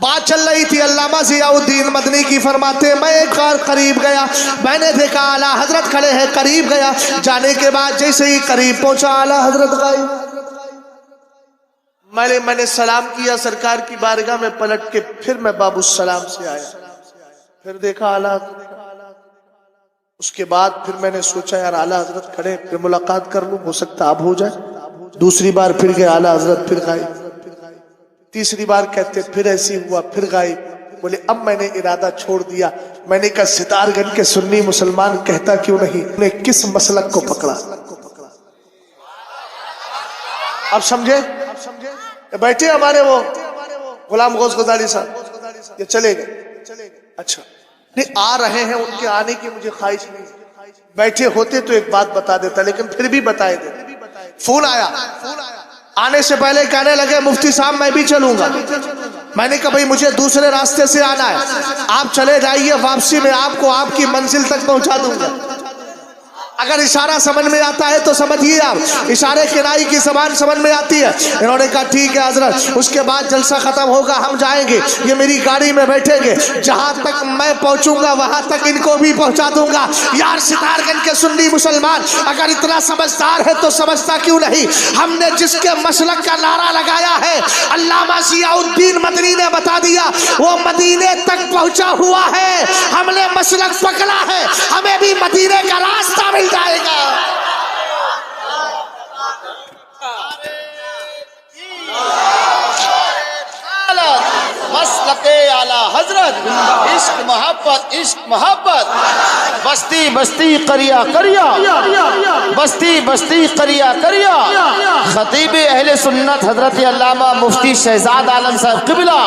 بات چل رہی تھی علامہ ضیاءالدین مدنی کی، فرماتے میں ایک بار قریب گیا، میں نے دیکھا اعلیٰ حضرت کھڑے ہیں، قریب گیا، جانے کے بعد جیسے ہی قریب پہنچا اعلیٰ حضرت غائب۔ میں نے سلام کیا سرکار کی بارگاہ میں، پلٹ کے پھر میں باب السلام سے آیا، پھر دیکھا اعلیٰ حضرت۔ اس کے بعد پھر میں نے سوچا یار اعلیٰ حضرت کھڑے، پھر ملاقات کر لوں، ہو سکتا اب ہو جائے۔ دوسری بار پھر گئے، اعلیٰ حضرت پھر غائب۔ تیسری بار کہتے پھر ایسی ہوا، پھر غائب۔ بولے اب میں نے ارادہ چھوڑ دیا، میں نے کہا ستار گنج کے سنی مسلمان کہتا کیوں نہیں، نے کس مسلک کو پکڑا؟ اب سمجھے؟ بیٹھے ہمارے وہ غلام غوث غزالی صاحب، یہ چلے گئے۔ اچھا نہیں آ رہے ہیں، ان کے آنے کی مجھے خواہش نہیں، بیٹھے ہوتے تو ایک بات بتا دیتا، لیکن پھر بھی بتائے دے۔ فون آیا، آنے سے پہلے کہنے لگے مفتی صاحب میں بھی چلوں گا۔ میں نے کہا بھئی مجھے دوسرے راستے سے آنا ہے، آپ چلے جائیے، واپسی میں آپ کو آپ کی منزل تک پہنچا دوں گا۔ اگر اشارہ سمجھ میں آتا ہے تو سمجھیے، آپ اشارے کنائی کی زبان سمجھ میں آتی ہے۔ انہوں نے کہا ٹھیک ہے حضرت، اس کے بعد جلسہ ختم ہوگا، ہم جائیں گے، یہ میری گاڑی میں بیٹھیں گے، جہاں تک میں پہنچوں گا وہاں تک ان کو بھی پہنچا دوں گا۔ یار ستار گنج کے سنی مسلمان اگر اتنا سمجھدار ہے تو سمجھتا کیوں نہیں؟ ہم نے جس کے مسلک کا نعرہ لگایا ہے، علامہ ضیاءالدین مدنی نے بتا دیا، وہ مدینے تک پہنچا ہوا ہے، ہم نے مسلک پکڑا ہے، ہمیں بھی مدینے کا راستہ مل جائے گا۔ مسلک اعلیٰ حضرت، عشق محبت، عشق محبت، بستی بستی قریہ قریہ، بستی بستی قریہ قریہ، خطیب اہل سنت حضرت علامہ مفتی شہزاد عالم صاحب قبلہ،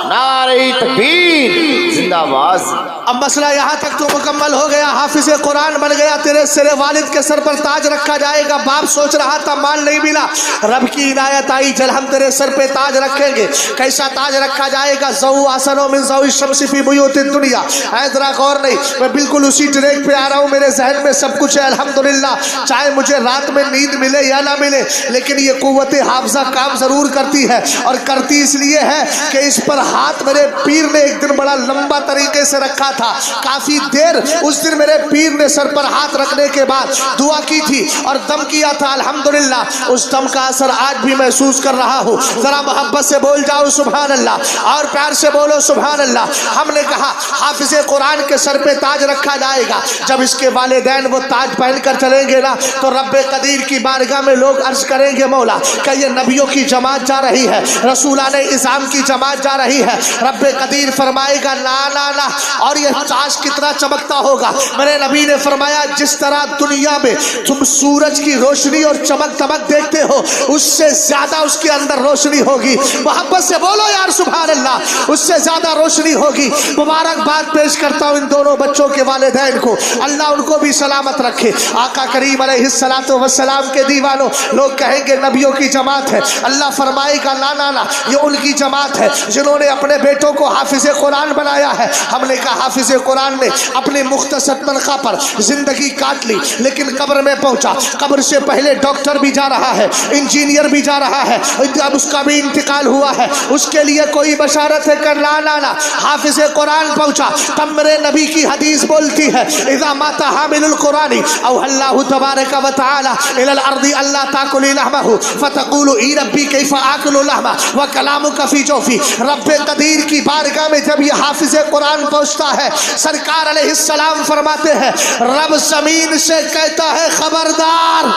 نعرہ تکبیر، زندہ باز۔ اب مسئلہ یہاں تک تو مکمل ہو گیا، حافظ قرآن بن گیا، تیرے سر والد کے سر پر تاج رکھا جائے گا۔ باپ سوچ رہا تھا مال نہیں ملا، رب کی عنایت آئی، جل ہم تیرے سر پہ تاج رکھیں گے۔ کیسا تاج رکھا جائے گا؟ ضوء احسن من ضوء الشمس فی بیوت الدنیا۔ اے ذرا غور نہیں، میں بالکل اسی ٹریک پہ آ رہا ہوں، میرے ذہن میں سب کچھ ہے الحمدللہ، چاہے مجھے رات میں نیند ملے یا نہ ملے، لیکن یہ قوت حافظہ کام ضرور کرتی ہے، اور کرتی اس لیے ہے کہ اس پر ہاتھ میرے پیر نے ایک دن بڑا لمبا طریقے سے رکھا تھا، کافی دیر اس دن میرے پیر نے سر پر ہاتھ رکھنے کے بعد دعا کی تھی اور دم کیا تھا، الحمدللہ اس دم کا اثر آج بھی محسوس کر رہا ہوں۔ ذرا محبت سے بول جاؤ سبحان اللہ، اور پیار سے بولو سبحان اللہ۔ ہم نے کہا حافظ قرآن کے سر پہ تاج رکھا جائے گا، جب اس کے والدین وہ تاج پہن کر چلیں گے نا تو رب قدیر کی بارگاہ میں لوگ عرض کریں گے مولا کہ یہ نبیوں کی جماعت جا رہی ہے، رسولان اعظام کی جماعت جا رہی ہے۔ رب قدیر فرمائے گا لا لا لا، اور یہ تاج کتنا چمکتا ہوگا۔ میرے نبی نے فرمایا جس طرح دنیا میں تم سورج کی روشنی اور چمک دمک دیکھتے ہو، اس سے زیادہ اس کے اندر روشنی ہوگی۔ محبت سے بولو یار سبحان اللہ، اس سے زیادہ روشنی ہوگی۔ مبارکباد پیش کرتا ہوں ان دونوں بچوں کے والدین کو، اللہ ان کو بھی سلامت رکھے۔ آقا کریم علیہ الصلوۃ والسلام کے دیوانوں، لوگ کہیں گے نبیوں کی جماعت ہے، اللہ فرمائے گا لا لا لا، یہ ان کی جماعت ہے جنہوں نے اپنے بیٹوں کو حافظ قرآن بنایا ہے۔ ہم نے کہا حافظ قرآن نے اپنی مختصر تنخواہ پر زندگی کاٹ لی، لیکن قبر میں پہنچا، قبر سے پہلے ڈاکٹر بھی جا رہا ہے، انجینئر بھی جا رہا ہے، اب اس کا بھی انتقال ہوا ہے، اس کے لیے کوئی بشارت ہے کہ لا لا لا، حافظ قرآن پہنچا۔ تب میرے نبی کی حدیث بولتی ہے اذا مات حامل القرآن او اللہ تبارک و تعالی الى الارض اللہ تاکل لحمہ فتقول ای ربی کیف آکل لحمہ وکلامک فی جوفی۔ رب قدیر کی بارگاہ میں جب یہ حافظ قرآن پہنچتا ہے، سرکار علیہ السلام فرماتے ہیں رب زمین سے کہتا ہے خبردار،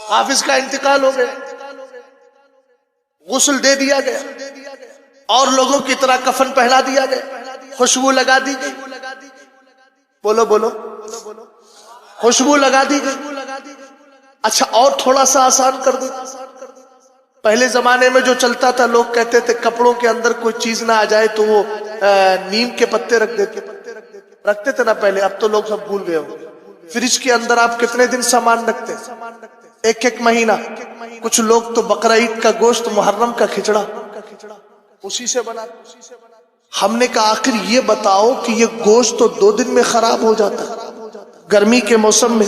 حافظ کا انتقال ہو گیا، غسل دے دیا گیا اور لوگوں کی طرح کفن پہنا دیا گیا، خوشبو لگا دی گئی، بولو بولو، خوشبو لگا دی گئی۔ اچھا اور تھوڑا سا آسان کر دو، پہلے زمانے میں جو چلتا تھا لوگ کہتے تھے کپڑوں کے اندر کوئی چیز نہ آ جائے تو وہ نیم کے پتے رکھتے تھے نا پہلے، اب تو لوگ سب بھول گئے ہو۔ فریج کے اندر آپ کتنے دن سامان رکھتے؟ ایک مہینہ۔ کچھ لوگ تو بقرہ عید کا گوشت، محرم کا کھچڑا اسی سے بنا۔ ہم نے کہا آخر یہ بتاؤ کہ یہ گوشت تو 2 دن میں خراب ہو جاتا، گرمی کے موسم میں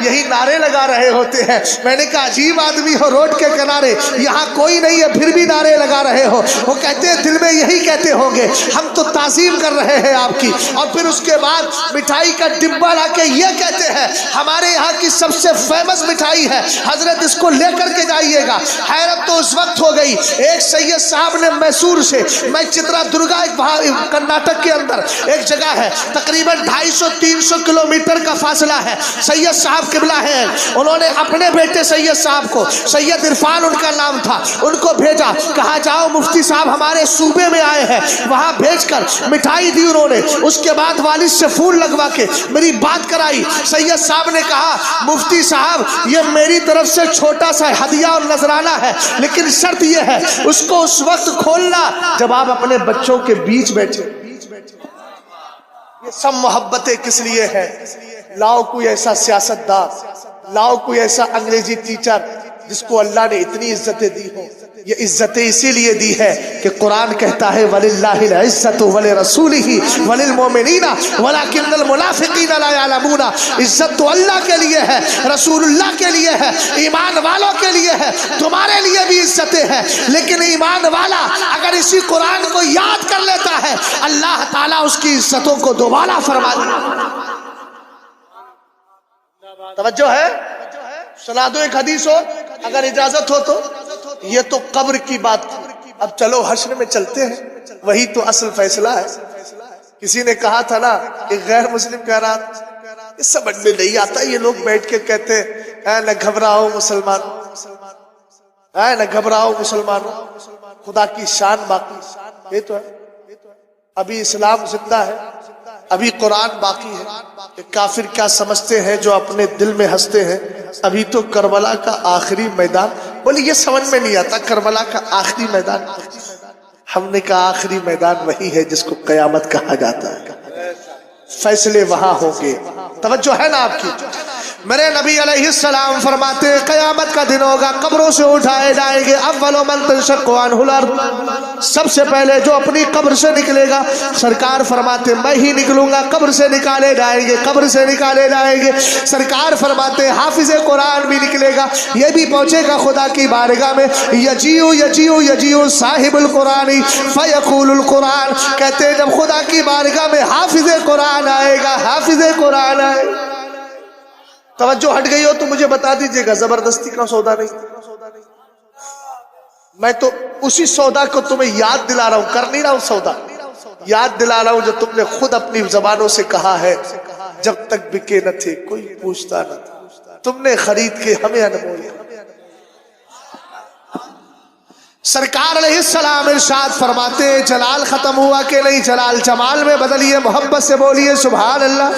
یہی نعرے لگا رہے ہوتے ہیں. میں نے کہا عجیب آدمی ہو, روڈ کے کنارے یہاں کوئی نہیں ہے پھر بھی نعرے لگا رہے ہو. وہ کہتے ہیں دل میں یہی کہتے ہوں گے ہم تو تعظیم کر رہے ہیں آپ کی. اور پھر اس کے بعد مٹھائی کا ڈبہ لا کے یہ کہتے ہیں ہمارے یہاں کی سب سے فیمس مٹھائی ہے حضرت, اس کو لے کر کے جائیے گا. حیرت تو اس وقت ہو گئی, ایک سید صاحب نے میسور سے, میں چترا درگا ایک کرناٹک کے اندر ایک جگہ ہے تقریباً 250-300 کلومیٹر کا فاصلہ ہے. سید صاحب قبلہ ہے, انہوں نے اپنے بیٹے سید صاحب کو, سید عرفان ان کا نام تھا, ان کو بھیجا, کہا جاؤ مفتی صاحب ہمارے صوبے میں آئے ہیں. وہاں بھیج کر مٹھائی دی انہوں نے. اس کے بعد والد سے فون لگوا کے میری بات کرائی. سید صاحب نے کہا مفتی صاحب یہ میری طرف سے چھوٹا سا ہدیہ اور نذرانہ ہے, لیکن شرط یہ ہے اس کو اس وقت کھولنا جب آپ اپنے بچوں کے بیچ بیٹھے. یہ سب محبتیں کس لیے ہیں؟ لاؤ کوئی ایسا سیاستدان, لاؤ کوئی ایسا انگریزی ٹیچر جس کو اللہ نے اتنی عزتیں دی ہوں. یہ عزتیں اسی لیے دی ہے کہ قرآن کہتا ہے وَلِلَّهِ الْعِزَّةُ وَلِرَسُولِهِ وَلِلْمُؤْمِنِينَ وَلَكِنَّ الْمُنَافِقِينَ لَا يَعْلَمُونَ. عزت تو اللہ کے لیے ہے, رسول اللہ کے لیے ہے, ایمان والوں کے لیے ہے. تمہارے لیے بھی عزتیں ہیں, لیکن ایمان والا اگر اسی قرآن کو یاد کر لیتا ہے اللہ تعالیٰ اس کی عزتوں کو دوبارہ فرما دے. توجہ ہے, سنا دو ایک حدیث ہو اگر اجازت ہو تو. یہ تو قبر کی بات تھی, اب چلو حشر میں چلتے ہیں, وہی تو اصل فیصلہ ہے. کسی نے کہا تھا نا, ایک غیر مسلم کہہ رہا تھا یہ سمجھ میں نہیں آتا, یہ لوگ بیٹھ کے کہتے ہیں نہ گھبراؤ مسلمانوں, نہ گھبراؤ مسلمانوں, خدا کی شان باقی. یہ تو ہے, ابھی اسلام زندہ ہے, ابھی قرآن باقی ہے. کہ کافر کیا سمجھتے ہیں جو اپنے دل میں ہنستے ہیں, ابھی تو کربلا کا آخری میدان. بولے یہ سمجھ میں نہیں آتا کربلا کا آخری میدان. ہم نے کہا آخری میدان وہی ہے جس کو قیامت کہا جاتا ہے, فیصلے وہاں ہوں گے. توجہ ہے نا آپ کی؟ میرے نبی علیہ السلام فرماتے ہیں قیامت کا دن ہوگا, قبروں سے اٹھائے جائیں گے. اول من تنشق عنہ الارض, سب سے پہلے جو اپنی قبر سے نکلے گا, سرکار فرماتے میں ہی نکلوں گا. قبر سے نکالے جائیں گے, قبر سے نکالے جائیں گے. سرکار فرماتے حافظ قرآن بھی نکلے گا, یہ بھی پہنچے گا خدا کی بارگاہ میں. یجیو یجیو یجیو صاحب القرآن فیقول القرآن, کہتے ہیں جب خدا کی بارگاہ میں حافظ قرآن آئے گا, حافظ قرآن آئے گا. توجہ ہٹ گئی ہو تو مجھے بتا دیجئے گا, زبردستی کا سودا نہیں. میں تو اسی سودا کو تمہیں یاد دلا رہا ہوں, کر نہیں رہا ہوں سودا, یاد دلا رہا ہوں جو تم نے خود اپنی زبانوں سے کہا ہے. جب تک بکے نہ تھے کوئی پوچھتا نہ تھا, تم نے خرید کے ہمیں انمول. سرکار علیہ السلام ارشاد فرماتے جلال ختم ہوا کہ نہیں, جلال جمال میں بدلیے, محبت سے بولیے سبحان اللہ.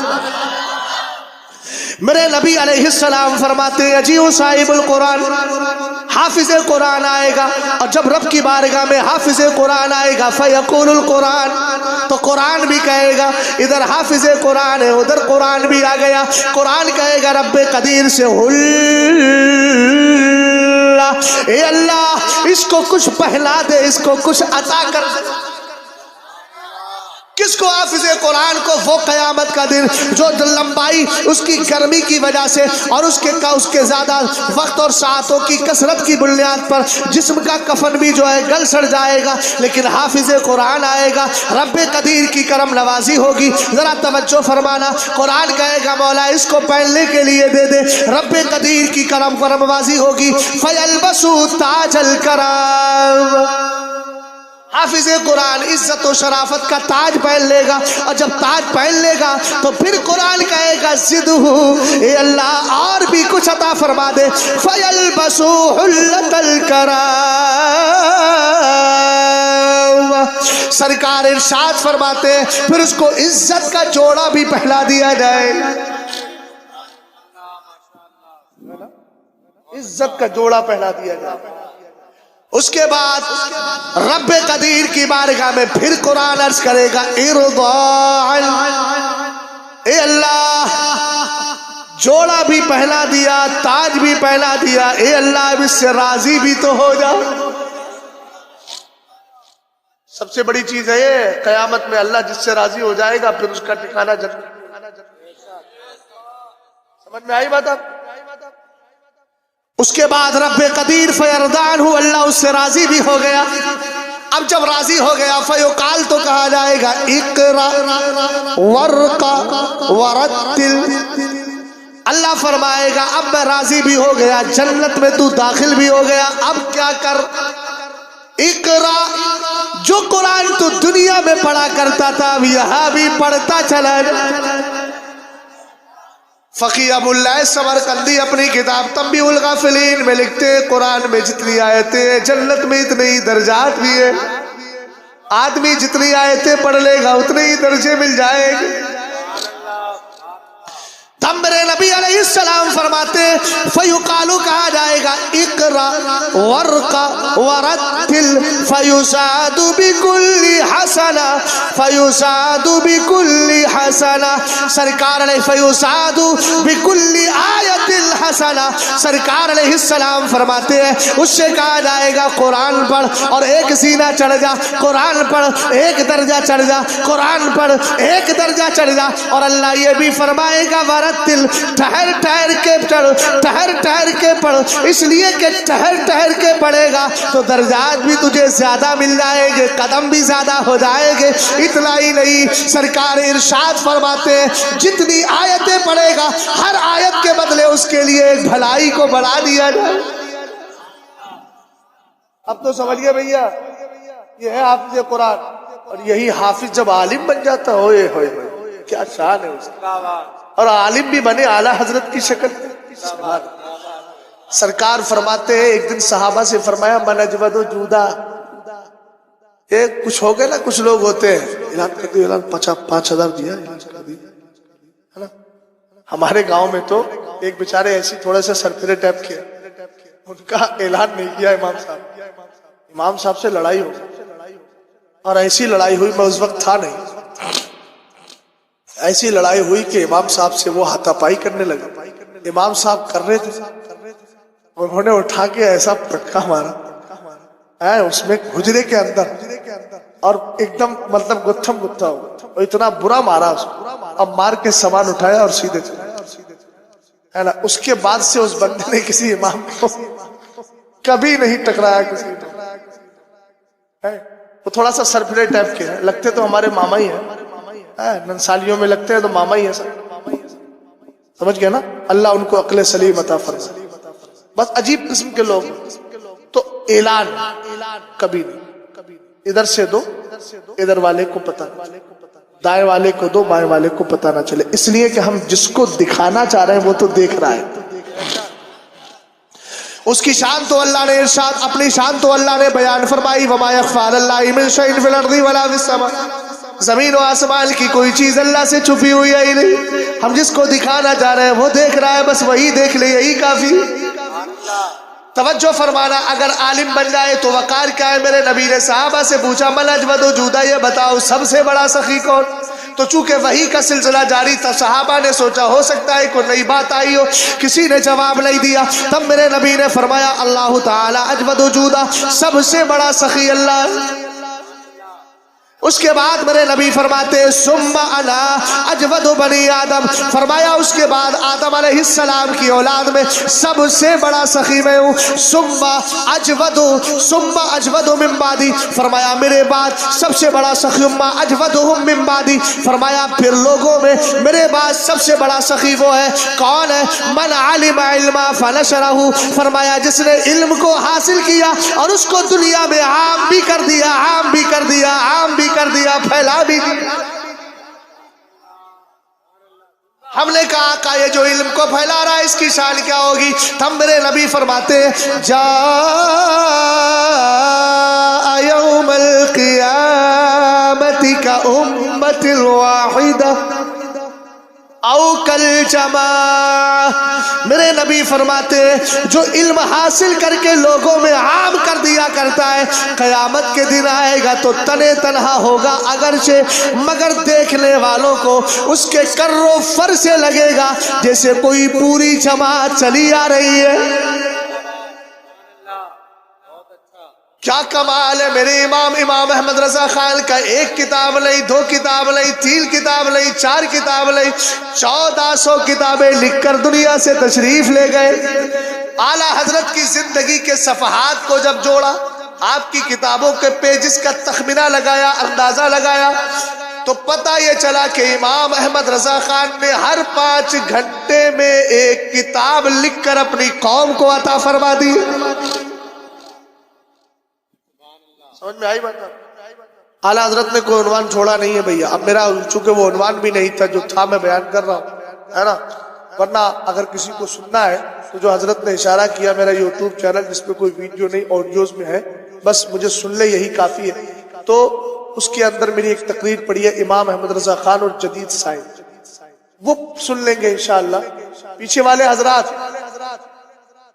میرے نبی علیہ السلام فرماتے اجیو صاحب القرآن, حافظ قرآن آئے گا. اور جب رب کی بارگاہ میں حافظ قرآن آئے گا فیقول القرآن, تو قرآن بھی کہے گا, ادھر حافظ قرآن ہے ادھر قرآن بھی آ گیا. قرآن کہے گا رب قدیر سے اے اللہ اس کو کچھ پہلا دے, اس کو کچھ عطا کر دے. کس کو؟ حافظ قرآن کو. وہ قیامت کا دن جو لمبائی اس کی گرمی کی وجہ سے اور اس کے زیادہ وقت اور ساعتوں کی کثرت کی بنیاد پر جسم کا کفن بھی جو ہے گل سڑ جائے گا, لیکن حافظ قرآن آئے گا, رب قدیر کی کرم نوازی ہوگی. ذرا توجہ فرمانا, قرآن کہے گا مولا اس کو پہننے کے لیے دے دے, رب قدیر کی کرم نوازی ہوگی. فَيَلْبَسُوا تَاجَ الْكَرَامِ, حافظ قرآن عزت و شرافت کا تاج پہن لے گا. اور جب تاج پہن لے گا تو پھر قرآن کہے گا زدہ, اے اللہ اور بھی کچھ عطا فرما دے. فَيَلْبَسُوا حُلَّةَ الْكَرَامِ, سرکار ارشاد فرماتے ہیں پھر اس کو عزت کا جوڑا بھی پہنا دیا جائے. عزت کا جوڑا پہنا دیا جائے. اس کے بعد رب قدیر کی بارگاہ میں پھر قرآن عرض کرے گا ارضاء, اے اللہ جوڑا بھی پہنا دیا, تاج بھی پہنا دیا, اے اللہ اب اس سے راضی بھی تو ہو جا. سب سے بڑی چیز ہے یہ, قیامت میں اللہ جس سے راضی ہو جائے گا پھر اس کا ٹھکانہ جنت. سمجھ میں آئی بات اب؟ اس کے بعد رب قدیر فیردان ہو، اللہ اس سے راضی بھی ہو گیا۔ اب جب راضی ہو گیا فیقال تو کہا جائے گا اقرا ورقا ورتل، اللہ فرمائے گا اب میں راضی بھی ہو گیا، جنت میں تو داخل بھی ہو گیا، اب کیا کر؟ اقرا، جو قرآن تو دنیا میں پڑھا کرتا تھا اب یہاں بھی پڑھتا چلا جائے۔ فقی ابو اللہ سمرقندی اپنی کتاب تنبیہ الغافلین میں لکھتے ہیں قرآن میں جتنی آیتیں ہیں جنت میں اتنے ہی درجات بھی ہیں، آدمی جتنی آیتیں پڑھ لے گا اتنے ہی درجے مل جائیں گے۔ تب میرے نبی علیہ السلام فرماتے فیقالو، کہا جائے گا اقرا ورقا ورتل فیزاد بکل حسنہ، فیزاد بکل حسنہ، سرکار علیہ فیزاد بکل آیت الحسنہ، سرکار علیہ السلام فرماتے ہیں اس سے کہا جائے گا قرآن پڑھ اور ایک سینہ چڑھ جا، قرآن پڑھ ایک درجہ چڑھ جا، قرآن پڑھ ایک درجہ چڑھ جا، اور اللہ یہ بھی فرمائے گا ورتل، ٹھہر ٹھہر کے پڑھ، ٹھہر ٹھہر کے پڑھ، اس لیے کہ ٹھہر ٹھہر کے پڑھے گا تو درجات بھی تجھے زیادہ مل جائیں گے، قدم بھی زیادہ ہو جائیں گے۔ اتنا ہی نہیں، سرکار ارشاد فرماتے ہیں جتنی آیتیں پڑھے گا ہر آیت کے بدلے اس کے لیے ایک بھلائی کو بڑھا دیا جائے۔ اب تو سمجھئے بھیا، یہ ہے حافظ قرآن، اور یہی حافظ جب عالم بن جاتا ہوئے ہوئے کیا شان ہے اس کا، اور عالم بھی بنے اعلیٰ حضرت کی شکل۔ سرکار فرماتے ہیں ایک دن صحابہ سے فرمایا من اجود و جودا، ایک کچھ ہو گئے نا، کچھ لوگ ہوتے ہیں اعلان کر دیا، اعلان 5,000 دیا، ہے نا۔ ہمارے گاؤں میں تو ایک بیچارے ایسی تھوڑے سے سرفرے ٹیپ کیا، ان کا اعلان نہیں کیا امام صاحب سے لڑائی ہو، اور ایسی لڑائی ہوئی، میں اس وقت تھا نہیں، ایسی لڑائی ہوئی کہ امام صاحب سے وہ ہاتھا پائی کرنے لگے۔ امام صاحب کر رہے تھے، انہوں نے اٹھا کے ایسا پٹکا مارا اس میں حجرے کے اندر، اور ایک دم مطلب گتھم گتھا ہو، اور اتنا برا مارا اس کو، اب مار کے سامان اٹھایا اور سیدھے چلا، ہے نا۔ اس کے بعد سے اس بندے نے کسی امام کو کبھی نہیں ٹکرایا، کسی نے۔ وہ تھوڑا سا سرفرے ٹائپ کے ہیں، لگتے تو ہمارے ماما ہی ہیں، ننسالیوں میں لگتے ہیں تو ماما ہی ہے سب، سمجھ گئے نا۔ اللہ ان کو عقل سلیم عطا فرمائے۔ بس عجیب قسم کے لوگ، تو اعلان کبھی نہیں، ادھر سے دو، ادھر والے کو پتہ نہ چلے، دائیں والے کو دو، بائیں والے کو پتہ نہ چلے، اس لیے کہ ہم جس کو دکھانا چاہ رہے ہیں وہ تو دیکھ رہا ہے۔ اس کی شان تو اللہ نے ارشاد، اپنی شان تو اللہ نے بیان فرمائی، وما یخفی علی اللہ من شیء فی الارض ولا فی السماء، زمین و آسمان کی کوئی چیز اللہ سے چھپی ہوئی ہے ہی نہیں، ہم جس کو دکھانا چاہ رہے ہیں وہ دیکھ رہا ہے، بس وہی دیکھ لے، یہی کافی۔ توجہ فرمانا، اگر عالم بن جائے تو وقار کیا ہے؟ میرے نبی نے صحابہ سے پوچھا من اجود و جودا، یہ بتاؤ سب سے بڑا سخی کون؟ تو چونکہ وحی کا سلسلہ جاری تھا، صحابہ نے سوچا ہو سکتا ہے کوئی نئی بات آئی ہو، کسی نے جواب نہیں دیا، تب میرے نبی نے فرمایا اللہ تعالی اجود و جودا، سب سے بڑا سخی اللہ۔ اس کے بعد میرے نبی فرماتے ثم انا اجود بنی آدم، فرمایا اس کے بعد آدم علیہ السلام کی اولاد میں سب سے بڑا سخی میں ہوں، ثم اجود من بعدی، فرمایا میرے بعد سب سے بڑا سخی اجودہم من بعدی، فرمایا پھر لوگوں میں میرے بعد سب سے بڑا سخی وہ ہے، کون ہے؟ من علم علما فنشرہ، فرمایا جس نے علم کو حاصل کیا اور اس کو دنیا میں عام بھی کر دیا، عام بھی کر دیا، عام بھی کر دیا، پھیلا بھی دیا۔ ہم نے کہا آقا یہ جو علم کو پھیلا رہا ہے اس کی شان کیا ہوگی؟ تب میرے نبی فرماتے جاء یوم القیامت کا امت الواحدہ او کل جماع، میرے نبی فرماتے جو علم حاصل کر کے لوگوں میں عام کر دیا کرتا ہے، قیامت کے دن آئے گا تو تنے تنہا ہوگا اگرچہ، مگر دیکھنے والوں کو اس کے کر و فر سے لگے گا جیسے کوئی پوری جماعت چلی آ رہی ہے۔ کیا کمال ہے میرے امام احمد رضا خان کا، ایک کتاب نہیں، 2 کتاب نہیں، 3 کتاب نہیں، 4 کتاب نہیں، 1400 کتابیں لکھ کر دنیا سے تشریف لے گئے۔ اعلیٰ حضرت کی زندگی کے صفحات کو جب جوڑا، آپ کی کتابوں کے پیجز کا تخمینہ لگایا، اندازہ لگایا، تو پتہ یہ چلا کہ امام احمد رضا خان نے ہر 5 گھنٹے میں ایک کتاب لکھ کر اپنی قوم کو عطا فرما دی۔ سمجھ میں آئی بات؟ اعلیٰ حضرت نے کوئی عنوان چھوڑا نہیں ہے بھیا۔ اب میرا چونکہ وہ عنوان بھی نہیں تھا جو تھا، میں بیان کر رہا ہوں، ہے نا؟ ورنہ اگر کسی کو سننا ہے تو جو حضرت نے اشارہ کیا، میرا یوٹیوب چینل جس پہ کوئی ویڈیو نہیں، آڈیوز میں ہے، بس مجھے سن لے یہی کافی ہے۔ تو اس کے اندر میری ایک تقریر پڑی ہے امام احمد رضا خان اور جدید سائنس، وہ سن لیں گے انشاءاللہ۔ پیچھے والے حضرات،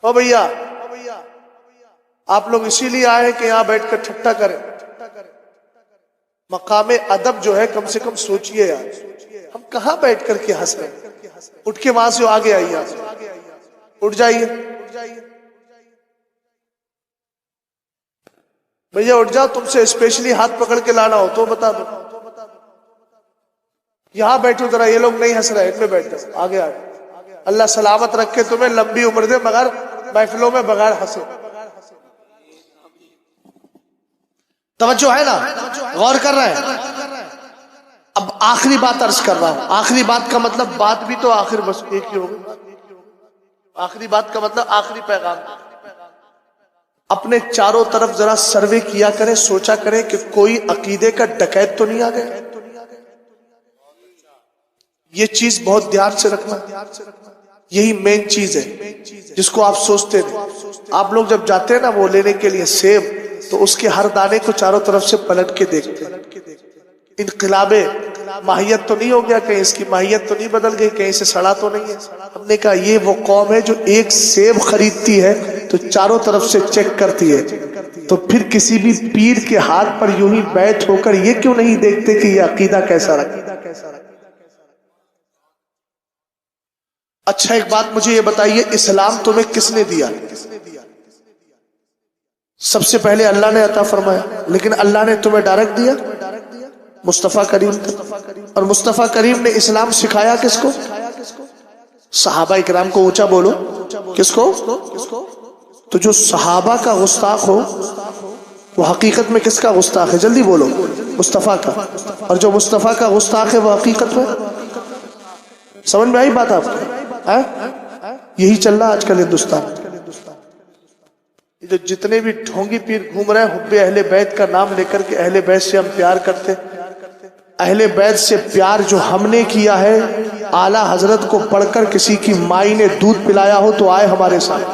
او بھیا آپ لوگ اسی لیے آئے کہ یہاں بیٹھ کر ٹھٹا کریں؟ مقام ادب جو ہے کم سے کم سوچئے یار، ہم کہاں بیٹھ کر کے ہنس رہے ہیں؟ اٹھ کے وہاں سے آگے آئیے، اٹھ جائیے بھیا، اٹھ جاؤ۔ تم سے اسپیشلی ہاتھ پکڑ کے لانا ہو تو بتا دو۔ یہاں بیٹھو ذرا، یہ لوگ نہیں ہنس رہے، ان میں بیٹھ جاؤ، آگے آگے۔ اللہ سلامت رکھے، تمہیں لمبی عمر دے، مگر محفلوں میں بغیر ہنسے۔ توجہ ہے نا؟ غور کر رہے ہیں؟ اب آخری بات عرض کر رہا ہوں۔ آخری بات کا مطلب بات بھی تو آخر بس ایک ہی ہوگی۔ آخری بات کا مطلب آخری پیغام۔ اپنے چاروں طرف ذرا سروے کیا کریں، سوچا کریں کہ کوئی عقیدے کا ڈکیت تو نہیں آ گیا۔ یہ چیز بہت دھیان سے رکھنا، یہی مین چیز ہے جس کو آپ سوچتے ہیں۔ آپ لوگ جب جاتے ہیں نا وہ لینے کے لیے سیب، تو اس کے ہر دانے کو چاروں طرف سے پلٹ کے دیکھتے ہیں، انقلاب ماہیت تو نہیں ہو گیا، کہیں اس کی ماہیت تو نہیں بدل گئی، کہیں سے سڑا تو نہیں ہے۔ ہم نے کہا یہ وہ قوم ہے جو ایک سیب خریدتی ہے تو چاروں طرف سے چیک کرتی ہے، تو پھر کسی بھی پیر کے ہاتھ پر یوں ہی بیٹھ ہو کر یہ کیوں نہیں دیکھتے کہ یہ عقیدہ کیسا رکھے؟ اچھا ایک بات مجھے یہ بتائیے، اسلام تمہیں کس نے دیا؟ سب سے پہلے اللہ نے عطا فرمایا، لیکن اللہ نے تمہیں ڈائریکٹ دیا مصطفیٰ کریم کو، اور مصطفیٰ کریم نے اسلام سکھایا کس کو؟ صحابہ اکرام کو۔ اونچا بولو، کس کو؟ تو جو صحابہ کا گستاخ ہو وہ حقیقت میں کس کا گستاخ ہے؟ جلدی بولو، مصطفیٰ کا۔ اور جو مصطفیٰ کا گستاخ ہے وہ حقیقت میں، سمجھ میں آئی بات آپ کو؟ یہی چل رہا آج کل ہندوستان۔ جو جتنے بھی ڈھونگی پیر گھوم رہے ہیں حب اہل بیت کا نام لے کر کہ اہل بیت سے ہم پیار کرتے، اہل بیت سے پیار جو ہم نے کیا ہے، اعلیٰ حضرت کو پڑھ کر کسی کی مائی نے دودھ پلایا ہو تو آئے ہمارے ساتھ۔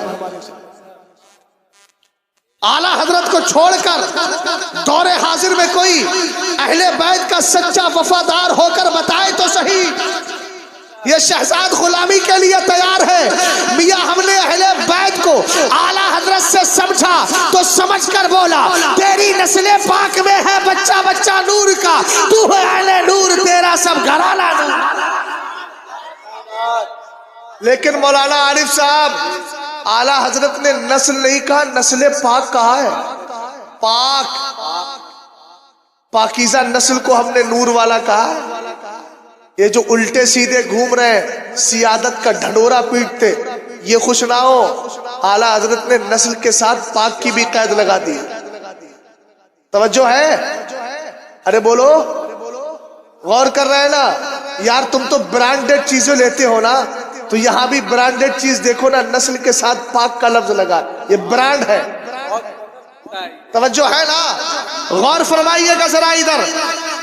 اعلیٰ حضرت کو چھوڑ کر دور حاضر میں کوئی اہل بیت کا سچا وفادار ہو کر بتائے تو صحیح، یہ شہزاد غلامی کے لیے تیار ہے۔ میاں ہم نے اہل بیت کو اعلیٰ حضرت سے سمجھا تو سمجھ کر بولا، تیری نسل پاک میں ہے بچہ بچہ نور کا، تو ہے اہل نور، تیرا سب گھرانہ نور۔ لیکن مولانا عارف صاحب، اعلیٰ حضرت نے نسل نہیں کہا، نسل پاک کہا ہے۔ پاک، پاکیزہ نسل کو ہم نے نور والا کہا ہے۔ یہ جو الٹے سیدھے گھوم رہے ہیں سیادت کا ڈھنڈورا پیٹتے، یہ خوش نہ ہو، اعلیٰ حضرت نے نسل کے ساتھ پاک کی بھی قید لگا دی۔ توجہ ہے؟ ارے بولو، غور کر رہے ہیں نا یار؟ تم تو برانڈڈ چیزیں لیتے ہو نا، تو یہاں بھی برانڈڈ چیز دیکھو نا، نسل کے ساتھ پاک کا لفظ لگا، یہ برانڈ ہے۔ توجہ ہے نا؟ غور فرمائیے گا ذرا ادھر۔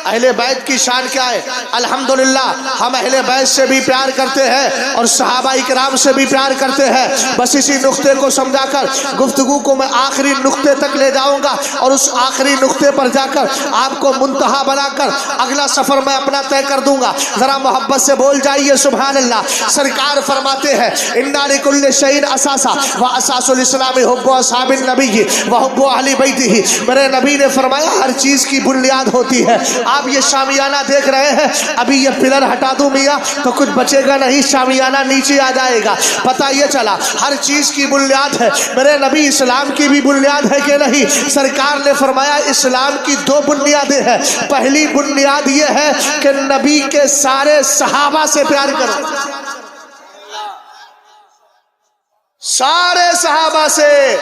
اہل بیت کی شان کیا ہے؟ الحمدللہ ہم اہل بیت سے بھی پیار کرتے ہیں اور صحابہ اکرام سے بھی پیار کرتے ہیں۔ بس اسی نقطے کو سمجھا کر گفتگو کو میں آخری نقطے تک لے جاؤں گا، اور اس آخری نقطے پر جا کر آپ کو منتہا بنا کر اگلا سفر میں اپنا طے کر دوں گا۔ ذرا محبت سے بول جائیے سبحان اللہ۔ سرکار فرماتے ہیں اِنَّ لِكُلِّ شَيْءٍ أَسَاسًا وَأَسَاسُ الْإِسْلَامِ حُبُّ أَصْحَابِ النَّبِيِّ وَحُبُّ أَهْلِ بَيْتِهِ۔ میرے نبی نے فرمایا ہر چیز کی بنیاد ہوتی ہے آپ یہ شامیانہ دیکھ رہے ہیں, ابھی یہ پلر ہٹا دوں میاں تو کچھ بچے گا نہیں, شامیانہ نیچے آ جائے گا. پتہ یہ چلا ہر چیز کی بنیاد ہے. میرے نبی اسلام کی بھی بنیاد ہے کہ نہیں؟ سرکار نے فرمایا اسلام کی دو بنیادیں ہیں. پہلی بنیاد یہ ہے کہ نبی کے سارے صحابہ سے پیار کرو, سارے صحابہ سے.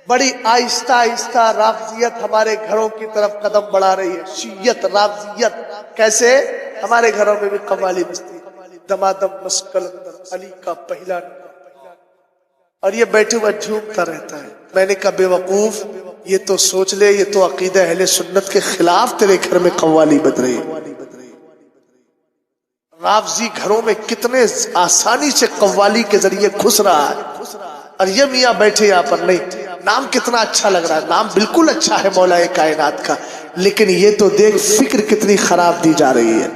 بڑی آہستہ آہستہ رافضیت ہمارے گھروں کی طرف قدم بڑھا رہی ہے. شیعت, رافضیت. کیسے؟ ہمارے گھروں میں بھی قوالی بجتی, دمادم مسکل اندر علی کا پہلا نمبر, اور یہ بیٹھے ہوا جھومتا رہتا ہے. میں نے کہا بے وقوف, یہ تو سوچ لے, یہ تو عقیدہ اہل سنت کے خلاف تیرے گھر میں قوالی بج رہی ہے. رافضی گھروں میں کتنے آسانی سے قوالی کے ذریعے گھس رہا ہے, اور یہ میاں بیٹھے یہاں پر نہیں. نام کتنا اچھا لگ رہا ہے, نام بالکل اچھا ہے مولا کائنات کا, لیکن یہ تو دیکھ فکر کتنی خراب دی جا رہی ہے.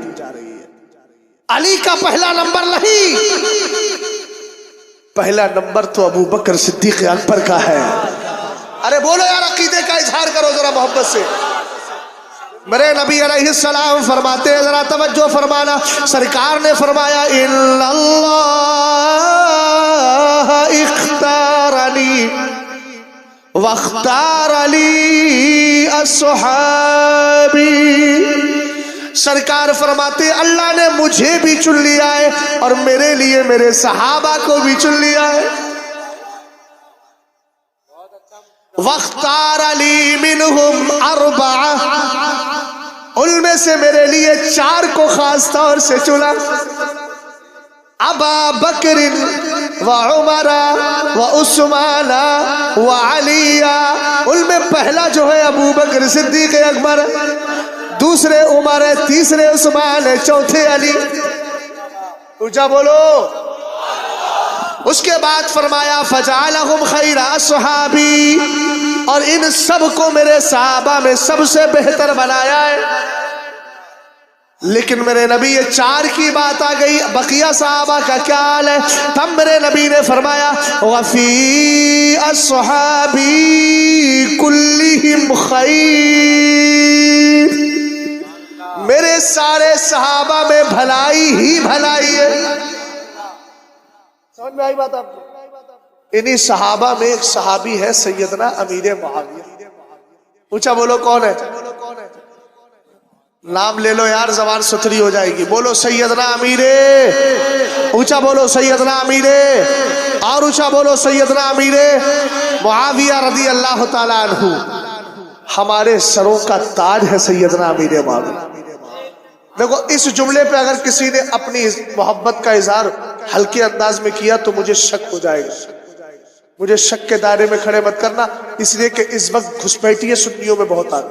علی کا پہلا نمبر نہیں, پہلا نمبر تو ابو بکر صدیق اکبر کا ہے. ارے بولو یار, عقیدے کا اظہار کرو ذرا محبت سے. میرے نبی علیہ السلام فرماتے ہیں, ذرا توجہ فرمانا, سرکار نے فرمایا ان اللہ اختارنی واختار علی اصحابی. سرکار فرماتے اللہ نے مجھے بھی چن لیا ہے اور میرے لیے میرے صحابہ کو بھی چن لیا ہے. واختار علی منہم اربعہ, ان میں سے میرے لیے 4 کو خاص طور سے چنا. ابا بکر و عمر و عثمان و علی, ان میں پہلا جو ہے ابو بکر صدیق اکبر, دوسرے عمر, تیسرے عثمان, چوتھے علی. اونچا بولو. اس کے بعد فرمایا فجعلہم خیر اصحابی, اور ان سب کو میرے صحابہ میں سب سے بہتر بنایا ہے. لیکن میرے نبی یہ 4 کی بات آ گئی, بقیہ صحابہ کا کیا حال ہے؟ تب میرے نبی نے فرمایا وفی اصحابی کلہم خیر, میرے سارے صحابہ میں بھلائی ہی بھلائی ہے. سمجھ میں آئی بات آپ کو؟ انہی صحابہ میں ایک صحابی ہے سیدنا امیر معاویہ. اونچا بولو کون ہے؟ نام لے لو یار, زبان ستھری ہو جائے گی. بولو سیدنا امیر, اونچا بولو سیدنا امیر, اور اونچا بولو سیدنا امیر معاویہ رضی اللہ تعالیٰ عنہ. ہمارے سروں کا تاج ہے سیدنا امیر معاویہ. دیکھو اس جملے پہ اگر کسی نے اپنی محبت کا اظہار ہلکے انداز میں کیا تو مجھے شک ہو جائے گا. مجھے شک کے دائرے میں کھڑے مت کرنا, اس لیے کہ اس وقت گھسپیٹیاں سنیوں میں بہت آ گئی.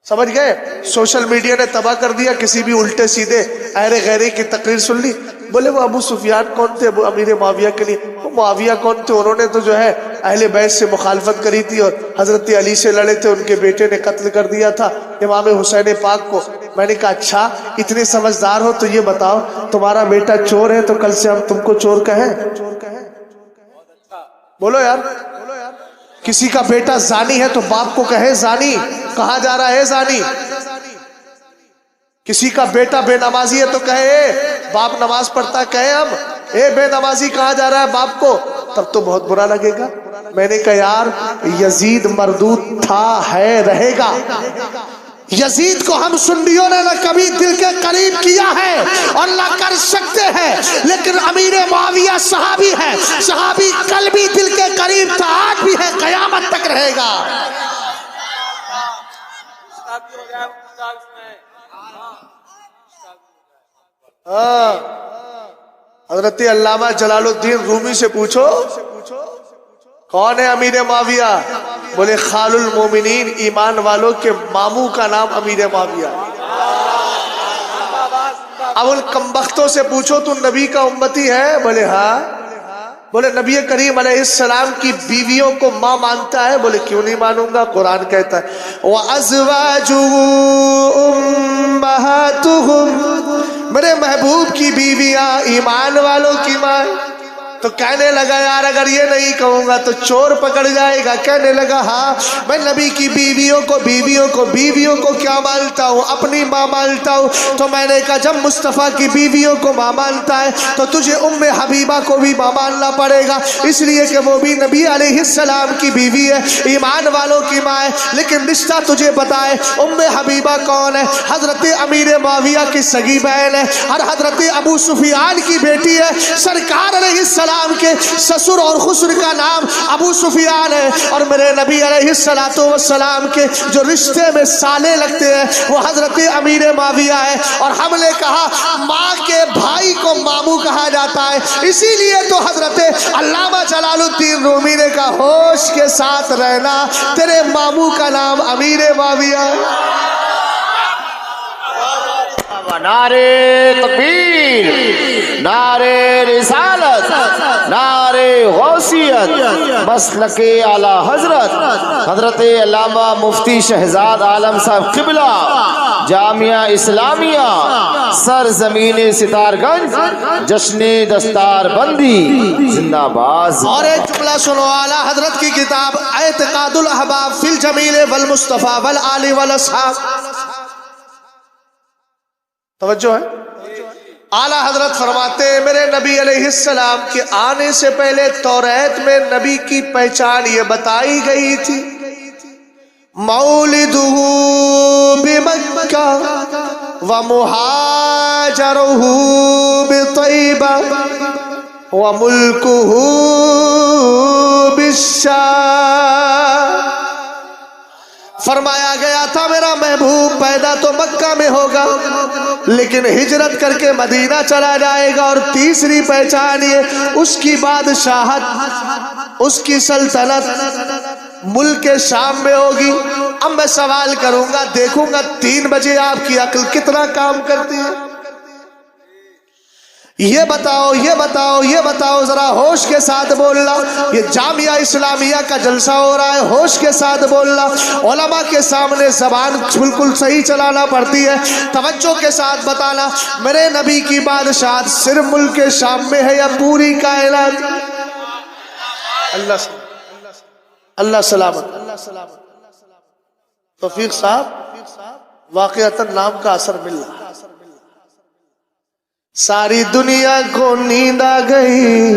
سمجھ گئے؟ سوشل میڈیا نے تباہ کر دیا. کسی بھی الٹے سیدھے اہل غیرے کی تقریر سن لی, بولے وہ ابو سفیان کون تھے ابو امیر معاویہ کے لیے؟ وہ معاویہ کون تھے؟ انہوں نے تو جو ہے اہل بیت سے مخالفت کری تھی اور حضرت علی سے لڑے تھے, ان کے بیٹے نے قتل کر دیا تھا امام حسین پاک کو. میں نے کہا اچھا اتنے سمجھدار ہو تو یہ بتاؤ تمہارا بیٹا چور ہے تو کل سے ہم تم کو چور کہیں؟ بولو یار. کسی کا بیٹا زانی ہے تو باپ کو کہے زانی, کہاں جا رہا ہے زانی. کسی کا بیٹا بے نمازی ہے تو کہے باپ نماز پڑھتا, کہے ہم اے بے نمازی کہاں جا رہا ہے باپ کو, تب تو بہت برا لگے گا. میں نے کہا یار یزید مردود تھا, ہے, رہے گا. یزید کو ہم سنیوں نے نہ کبھی دل کے قریب کیا ہے اور نہ کر سکتے ہیں, لیکن امیر معاویہ صحابی ہے. صحابی کل بھی دل کے قریب تھا, آج بھی ہے, قیامت تک رہے گا. حضرت علامہ جلال الدین رومی سے پوچھو کون ہے امیر معاویہ؟ بولے خال المومنین, ایمان والوں کے ماموں کا نام امیر معاویہ. اب ان کمبختوں سے پوچھو تو نبی کا امتی ہے؟ بولے ہاں. بولے نبی کریم علیہ السلام کی بیویوں کو ماں مانتا ہے؟ بولے کیوں نہیں مانوں گا, قرآن کہتا ہے وَأَزْوَاجُهُ أُمَّهَاتُهُمْ, میرے محبوب کی بیویاں ایمان والوں کی ماں. تو کہنے لگا یار اگر یہ نہیں کہوں گا تو چور پکڑ جائے گا. کہنے لگا ہاں میں نبی کی بیویوں کو کیا مانتا ہوں؟ اپنی ماں مانتا ہوں. تو میں نے کہا جب مصطفیٰ کی بیویوں کو ماں مانتا ہے تو تجھے ام حبیبہ کو بھی ماں ماننا پڑے گا، اس لیے کہ وہ بھی نبی علیہ السلام کی بیوی ہے، ایمان والوں کی ماں ہے. لیکن رشتہ تجھے پتا ہے ام حبیبہ کون ہے؟ حضرت امیر معاویہ کی سگی بہن ہے اور حضرت ابو سفیان کی بیٹی ہے. سرکار علیہ السلام کے سسر اور خسر کا نام ابو سفیان ہے، اور میرے نبی علیہ السلام کے جو رشتے میں سالے لگتے ہیں وہ حضرت امیر معاویہ ہے. اور ہم نے کہا ماں کے بھائی کو ماموں کہا جاتا ہے، اسی لیے تو حضرت علامہ جلال الدین رومی نے کہا ہوش کے ساتھ رہنا، تیرے ماموں کا نام امیر معاویہ ہے. نعرے تکبیر، نعرے رسالت، نعرے غوثیت، مسلک اعلی حضرت حضرت علامہ مفتی شہزاد عالم صاحب قبلہ جامعہ اسلامیہ سرزمین ستار گنج جشن دستار بندی زندہ باز. اور ایک جملہ سنو، اعلی حضرت کی کتاب اعتقاد الاحباب فی الجمیل والمصطفیٰ والآل والاصحاب، توجہ ہے. اعلی حضرت فرماتے ہیں میرے نبی علیہ السلام کے آنے سے پہلے توریت میں نبی کی پہچان یہ بتائی گئی تھی، مولدہ بمکہ ومہاجرہ بطیبہ وملکہ بالشام. فرمایا گیا تھا میرا محبوب پیدا تو مکہ میں ہوگا لیکن ہجرت کر کے مدینہ چلا جائے گا، اور تیسری پہچان یہ اس کی بادشاہت، اس کی سلطنت ملک شام میں ہوگی. اب میں سوال کروں گا، دیکھوں گا 3 بجے آپ کی عقل کتنا کام کرتی ہے. یہ بتاؤ ذرا ہوش کے ساتھ بولنا. یہ جامعہ اسلامیہ کا جلسہ ہو رہا ہے، ہوش کے ساتھ بولنا. علماء کے سامنے زبان بالکل صحیح چلانا پڑتی ہے، توجہ کے ساتھ بتانا. میرے نبی کی بادشاہت صرف ملک شام میں ہے یا پوری کائنات؟ اللہ سلامت. توفیق صاحب واقعتاً نام کا اثر مل رہا. ساری دنیا کو نیند آ گئی،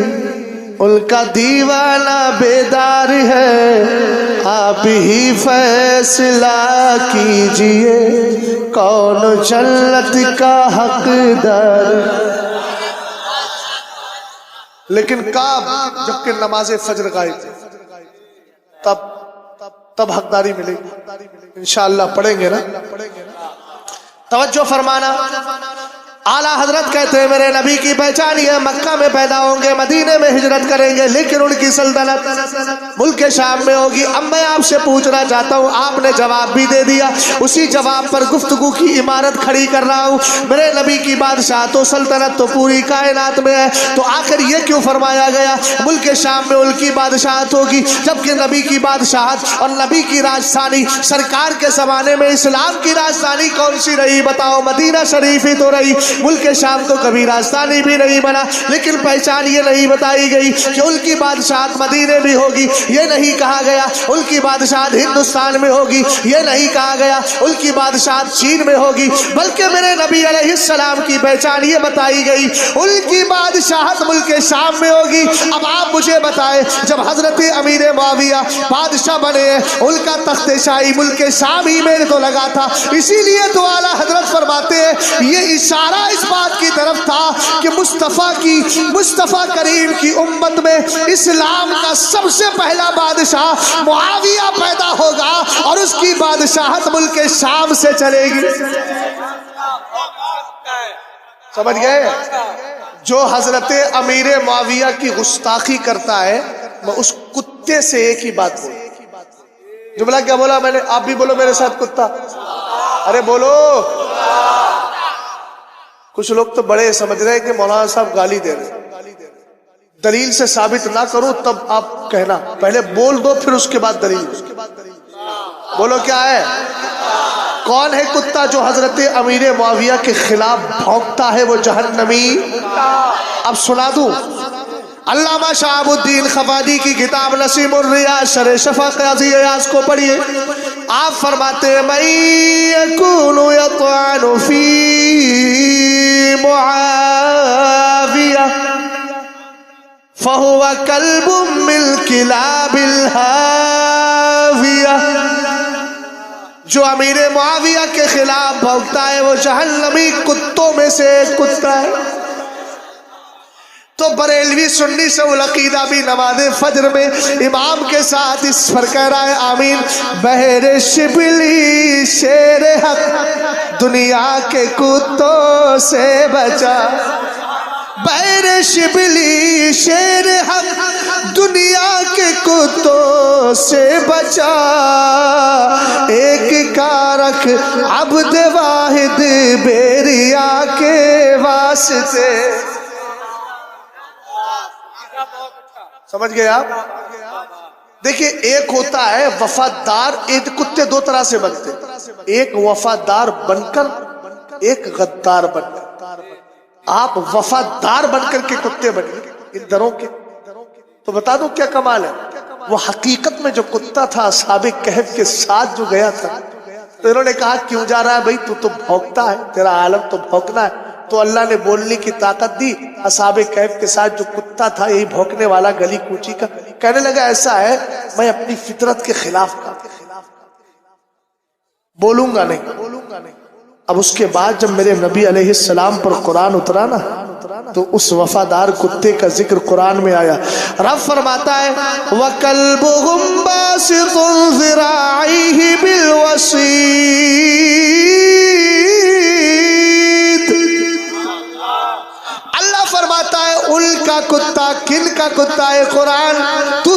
ان کا دیوانہ بیدار ہے، آپ ہی فیصلہ کیجئے کون جنت کا حقدار. لیکن کعب جب کہ نماز فجر گائی تب حقداری ملے گی انشاءاللہ. پڑھیں گے نا؟ توجہ فرمانا. اعلیٰ حضرت کہتے ہیں میرے نبی کی پہچان یہ مکہ میں پیدا ہوں گے، مدینے میں ہجرت کریں گے، لیکن ان کی سلطنت ملک شام میں ہوگی. اب میں آپ سے پوچھنا چاہتا ہوں، آپ نے جواب بھی دے دیا، اسی جواب پر گفتگو کی عمارت کھڑی کر رہا ہوں. میرے نبی کی بادشاہت و سلطنت تو پوری کائنات میں ہے، تو آخر یہ کیوں فرمایا گیا ملک شام میں ان کی بادشاہت ہوگی، جبکہ نبی کی بادشاہت اور نبی کی راجدھانی سرکار کے زمانے میں اسلام کی راجدھانی کون سی رہی؟ بتاؤ. مدینہ شریف ہی تو رہی، ملک شام تو کبھی راجدھانی بھی نہیں بنا. لیکن پہچان یہ نہیں بتائی گئی کہ ان کی بادشاہت مدینے میں ہوگی، یہ نہیں کہا گیا ان کی بادشاہت ہندوستان میں ہوگی، یہ نہیں کہا گیا ان کی بادشاہت چین میں ہوگی، بلکہ میرے نبی علیہ السلام کی پہچان یہ بتائی گئی ان کی بادشاہت ملک شام میں ہوگی. اب آپ مجھے بتائیں، جب حضرت امیر معاویہ بادشاہ بنے ہیں ان کا تخت شاہی ملک شام ہی میں تو لگا تھا، اسی لیے تو اعلیٰ حضرت فرماتے ہیں یہ اشارہ اس بات کی طرف تھا کہ مصطفیٰ کریم کی امت میں اسلام کا سب سے پہلا بادشاہ معاویہ پیدا ہوگا اور اس کی بادشاہت ملک شام سے چلے گی. سمجھ گئے؟ جو حضرت امیر معاویہ کی گستاخی کرتا ہے میں اس کتے سے ایک ہی بات بولوں. جملہ کیا بولا میں نے؟ آپ بھی بولو میرے ساتھ کتا. ارے بولو. کچھ لوگ تو بڑے سمجھ رہے ہیں کہ مولانا صاحب گالی دے رہے ہیں. دلیل سے ثابت نہ کرو تب آپ کہنا، پہلے بول دو پھر اس کے بعد دلیل. بولو کیا ہے؟ کون ہے کتا جو حضرت امیر معاویہ کے خلاف بھونکتا ہے؟ وہ جہنمی. اب سنا دوں، علامہ شہاب الدین خفاجی کی کتاب نسیم الریاض شرح شفا قیاضی ایاز کو پڑھیے. آپ فرماتے ہیں من یکون یطعن فی معاویہ فہو کلب من کلاب الہاویہ. جو امیر معاویہ کے خلاف بھونکتا ہے وہ جہنمی کتوں میں سے ایک کتا ہے. تو بریلوی سنی سے العقیدہ بھی نماز فجر میں امام کے ساتھ اس پر کہہ رہا ہے آمین. بہر شبلی شیر حق دنیا کے کتوں سے بچا. بہر شبلی شیر حق دنیا کے کتوں سے بچا. ایک کارک عبد واحد بیریا کے واسطے. سمجھ گئے آپ؟ دیکھیے ایک ہوتا ہے وفادار. ایک کتے دو طرح سے بنتے ہیں, ایک وفادار بن کر, ایک غدار بن کر. آپ وفادار بن کر کے کتے بنے ان دروں کے. تو بتا دوں کیا کمال ہے, وہ حقیقت میں جو کتا تھا اصحاب کہف کے ساتھ جو گیا تھا, تو انہوں نے کہا کیوں جا رہا ہے بھائی, تو بھونکتا ہے, تیرا عالم تو بھونکنا ہے. تو اللہ نے بولنے کی طاقت دی. اصحاب کہف کے ساتھ جو کتا تھا یہی بھونکنے والا گلی کوچی کا, کہنے لگا ایسا ہے میں اپنی فطرت کے خلاف بولوں گا نہیں. اب اس کے بعد جب میرے نبی علیہ السلام پر قرآن اترا نا, تو اس وفادار کتے کا ذکر قرآن میں آیا. رب فرماتا ہے وَكَلْبُهُمْ بَاسِطٌ ذِرَاعَيْهِ بِالْوَصِيدِ. اللہ فرماتا ہے ان کا کتا, کن کا کتا ہے قرآن.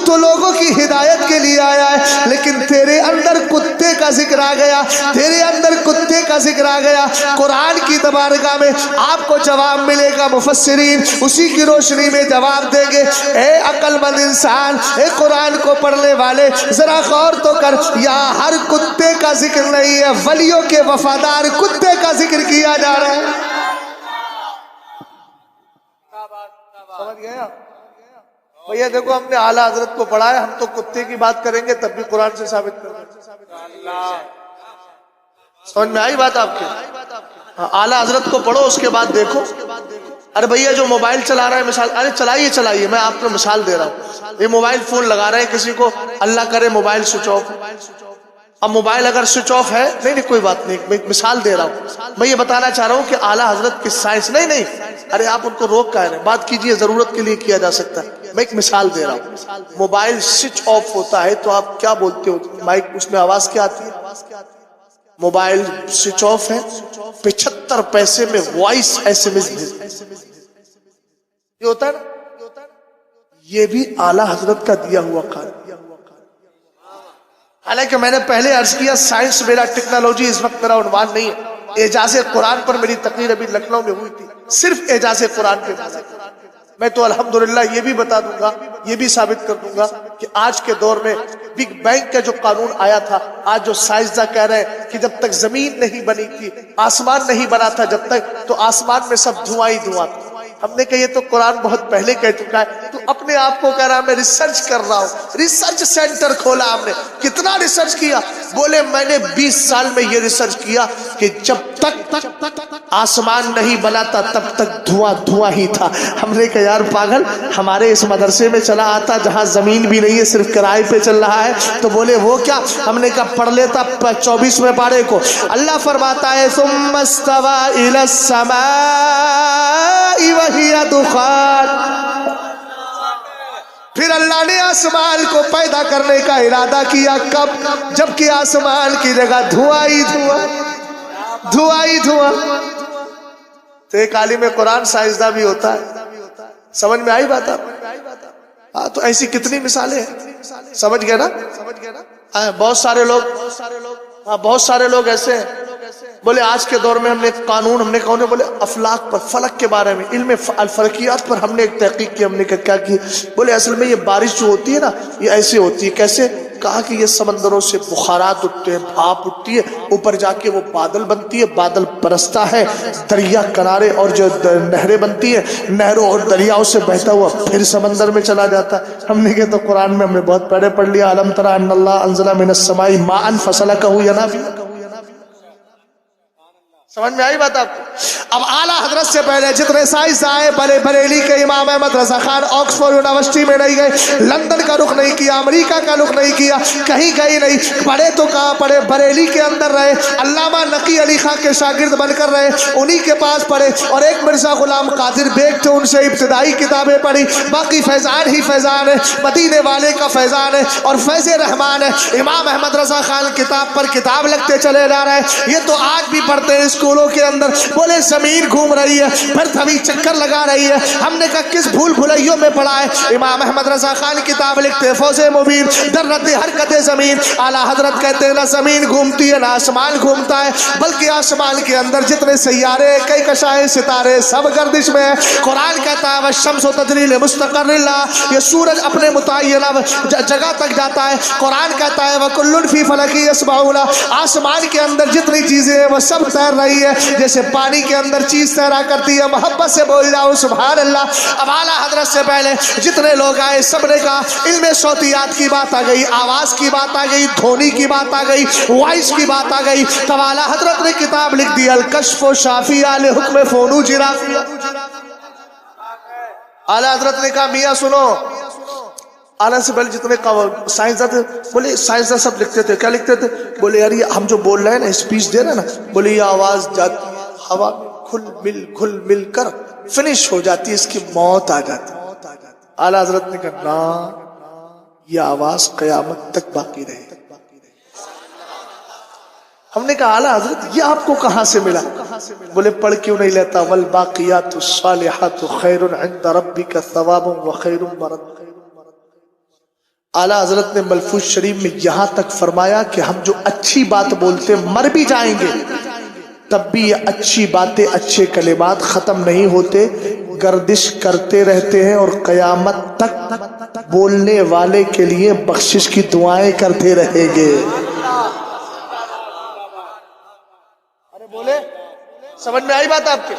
تو لوگوں کی ہدایت کے لیے آیا ہے, لیکن تیرے اندر کتے کا ذکر آ گیا, تیرے اندر کتے کا ذکر آ گیا. قرآن کی بارگاہ میں آپ کو جواب ملے گا, مفسرین اسی کی روشنی میں جواب دیں گے. اے عقل مند انسان, اے قرآن کو پڑھنے والے, ذرا غور تو کر, یہاں ہر کتے کا ذکر نہیں ہے, ولیوں کے وفادار کتے کا ذکر کیا جا رہا ہے. سمجھ گئے آپ؟ بھیا دیکھو ہم نے اعلیٰ حضرت کو پڑھا ہے, ہم تو کتے کی بات کریں گے تب بھی قرآن سے ثابت کریں گے. سمجھ میں آئی بات آپ کی؟ اعلیٰ حضرت کو پڑھو اس کے بعد دیکھو. ارے بھیا جو موبائل چلا رہا ہے مثال, ارے چلائیے میں آپ کو مثال دے رہا ہوں. یہ موبائل فون لگا رہے ہیں کسی کو, اللہ کرے موبائل سوئچ آف. اب موبائل اگر سوئچ آف ہے, نہیں کوئی بات نہیں, میں موبائل دے رہا ہوں. میں یہ بتانا چاہ رہا ہوں کہ اعلیٰ حضرت کی سائنس نہیں, ارے آپ ان کو روک کہہ رہے ہیں, بات کیجئے, ضرورت کے لیے کیا جا سکتا ہے. میں ایک مثال دے رہا ہوں. موبائل سوئچ آف ہوتا ہے تو آپ کیا بولتے ہو, مائک اس میں آواز کیا آتی ہے؟ موبائل سوئچ آف ہے, 75 پیسے میں وائس SMS بھیج. یہ ہوتا ہے نا, یہ بھی اعلیٰ حضرت کا دیا ہوا کام. حالانکہ میں نے پہلے عرض کیا سائنس میرا, ٹیکنالوجی اس وقت میرا عنوان نہیں ہے. اعجاز قرآن پر میری تقریر ابھی لکھنؤ میں ہوئی تھی, صرف اعجاز قرآن پہ. میں تو الحمدللہ یہ بھی بتا دوں گا, یہ بھی ثابت کر دوں گا کہ آج کے دور میں بگ بینگ کا جو قانون آیا تھا, آج جو سائنسداں کہہ رہے ہیں کہ جب تک زمین نہیں بنی تھی, آسمان نہیں بنا تھا جب تک, تو آسمان میں سب دھواں ہی دھواں تھا. ہم نے کہا یہ تو قرآن بہت پہلے کہہ چکا ہے. تو اپنے آپ کو کہہ رہا میں ریسرچ کر رہا ہوں, ریسرچ سینٹر کھولا ہم نے. کتنا ریسرچ کیا؟ بولے میں نے 20 سال میں یہ ریسرچ کیا کہ جب تک آسمان نہیں بنا تھا تب تک دھواں ہی تھا. ہم نے کہا یار پاگل, ہمارے اس مدرسے میں چلا آتا جہاں زمین بھی نہیں ہے, صرف کرائے پہ چل رہا ہے. تو بولے وہ کیا؟ ہم نے کہا پڑھ لیتا 24ویں پارے کو. اللہ فرماتا ہے ثم استوى الى السماء وهي دخان. پھر اللہ نے آسمان کو پیدا کرنے کا ارادہ کیا. کب؟ جبکہ آسمان کی جگہ دھواں ہی دھواں. تو ایک عالم قرآن سائنسداں بھی ہوتا ہے. سمجھ میں آئی بات آپ؟ ہاں, تو ایسی کتنی مثالیں ہیں. سمجھ گئے نا؟ بہت سارے لوگ ایسے ہیں. بولے آج کے دور میں ہم نے ایک قانون, ہم نے کہا بولے افلاک پر, فلک کے بارے میں, علم الفلکیات پر ہم نے ایک تحقیق کی. ہم نے کیا کی؟ بولے اصل میں یہ بارش جو ہوتی ہے نا, یہ ایسے ہوتی ہے. کیسے؟ کہا کہ یہ سمندروں سے بخارات اٹھتے ہیں، بھاپ اٹھتی ہے، اوپر جا کے وہ بادل بنتی ہے، بادل برستا ہے، دریا کنارے اور جو نہریں بنتی ہیں، نہروں اور دریاؤں سے بہتا ہوا پھر سمندر میں چلا جاتا ہے۔ ہم نے کہا تو قرآن میں ہم نے بہت پہلے پڑھ لیا، الم تری ان اللہ انزل من السماء ماء فسلکہ ینابیع۔ سمجھ میں آئی بات آپ کو؟ اب اعلیٰ حضرت سے پہلے جتنے سائنسداں بڑے بریلی کے امام احمد رضا خان آکسفورڈ یونیورسٹی میں نہیں گئے، لندن کا رخ نہیں کیا، امریکہ کا رخ نہیں کیا، کہیں نہیں پڑھے تو کہاں پڑھے؟ بریلی کے اندر رہے، علامہ نقی علی خان کے شاگرد بن کر رہے، انہی کے پاس پڑھے، اور ایک مرزا غلام قادر بیگ تھے، ان سے ابتدائی کتابیں پڑھی، باقی فیضان ہی فیضان ہے، مدینے والے کا فیضان ہے اور فیض رحمان ہے۔ امام احمد رضا خان کتاب پر کتاب لگتے چلے جا رہے ہیں، یہ تو آج بھی پڑھتے ہیں اسکولوں کے اندر، بولے زمین گھوم رہی ہے پھر تھوی چکر لگا رہی ہے۔ ہم نے کہا کس بھول بھلائیوں میں پڑھا ہے؟ امام احمد رضا خان کتاب لکھتے فوز مبین در رد حرکت زمین۔ اعلیٰ حضرت کہتے ہیں نہ زمین گھومتی ہے نہ آسمان گھومتا ہے، بلکہ آسمان کے اندر جتنے سیارے کہکشائیں ستارے سب گردش میں ہے۔ قرآن کہتا ہے والشمس تجری لمستقر لها، یہ سورج اپنے متعینہ جگہ تک جاتا ہے۔ قرآن کہتا ہے وکل فی فلک یسبحون، آسمان کے اندر جتنی چیزیں ہیں وہ سب تیر رہی ہے، جیسے پانی کے اندر چیز تیرا کرتی ہے۔ محبت سے بول جاؤ سبحان اللہ۔ اب اعلیٰ حضرت سے پہلے جتنے لوگ آئے سب نے کہا علم صوتیات کی بات آ گئی، آواز کی بات آ گئی، دھونی کی بات آ گئی، وائس کی بات آ گئی، تو اعلیٰ حضرت نے کتاب لکھ دی الکشف و شافیہ لحکم فونو جرافیہ۔ اعلیٰ حضرت نے کہا میاں سنو، اعلیٰ سے پہلے جتنے سائنسداں تھے بولے سائنسداں سب لکھتے تھے، کیا لکھتے تھے؟ بولے یار یہ ہم جو بول رہے ہیں نا، اسپیچ دے رہے ہیں نا، بولے یہ آواز جاتی ہوا گھل مل کر فنش ہو جاتی ہے، اس کی موت آ جاتی ہے۔ اعلیٰ حضرت نے کہا نا، یہ آواز قیامت تک باقی رہے۔ ہم نے کہا اعلیٰ حضرت یہ آپ کو کہاں سے ملا؟ بولے پڑھ کیوں نہیں لیتا والباقیات الصالحات خیر عند ربک ثوابا وخیر مرد۔ اعلیٰ حضرت نے ملفوظ شریف میں یہاں تک فرمایا کہ ہم جو اچھی بات بولتے مر بھی جائیں گے تب بھی یہ اچھی باتیں اچھے کلمات ختم نہیں ہوتے، گردش کرتے رہتے ہیں اور قیامت تک بولنے والے کے لیے بخشش کی دعائیں کرتے رہیں گے۔ ارے بولے سمجھ میں آئی بات آپ کے؟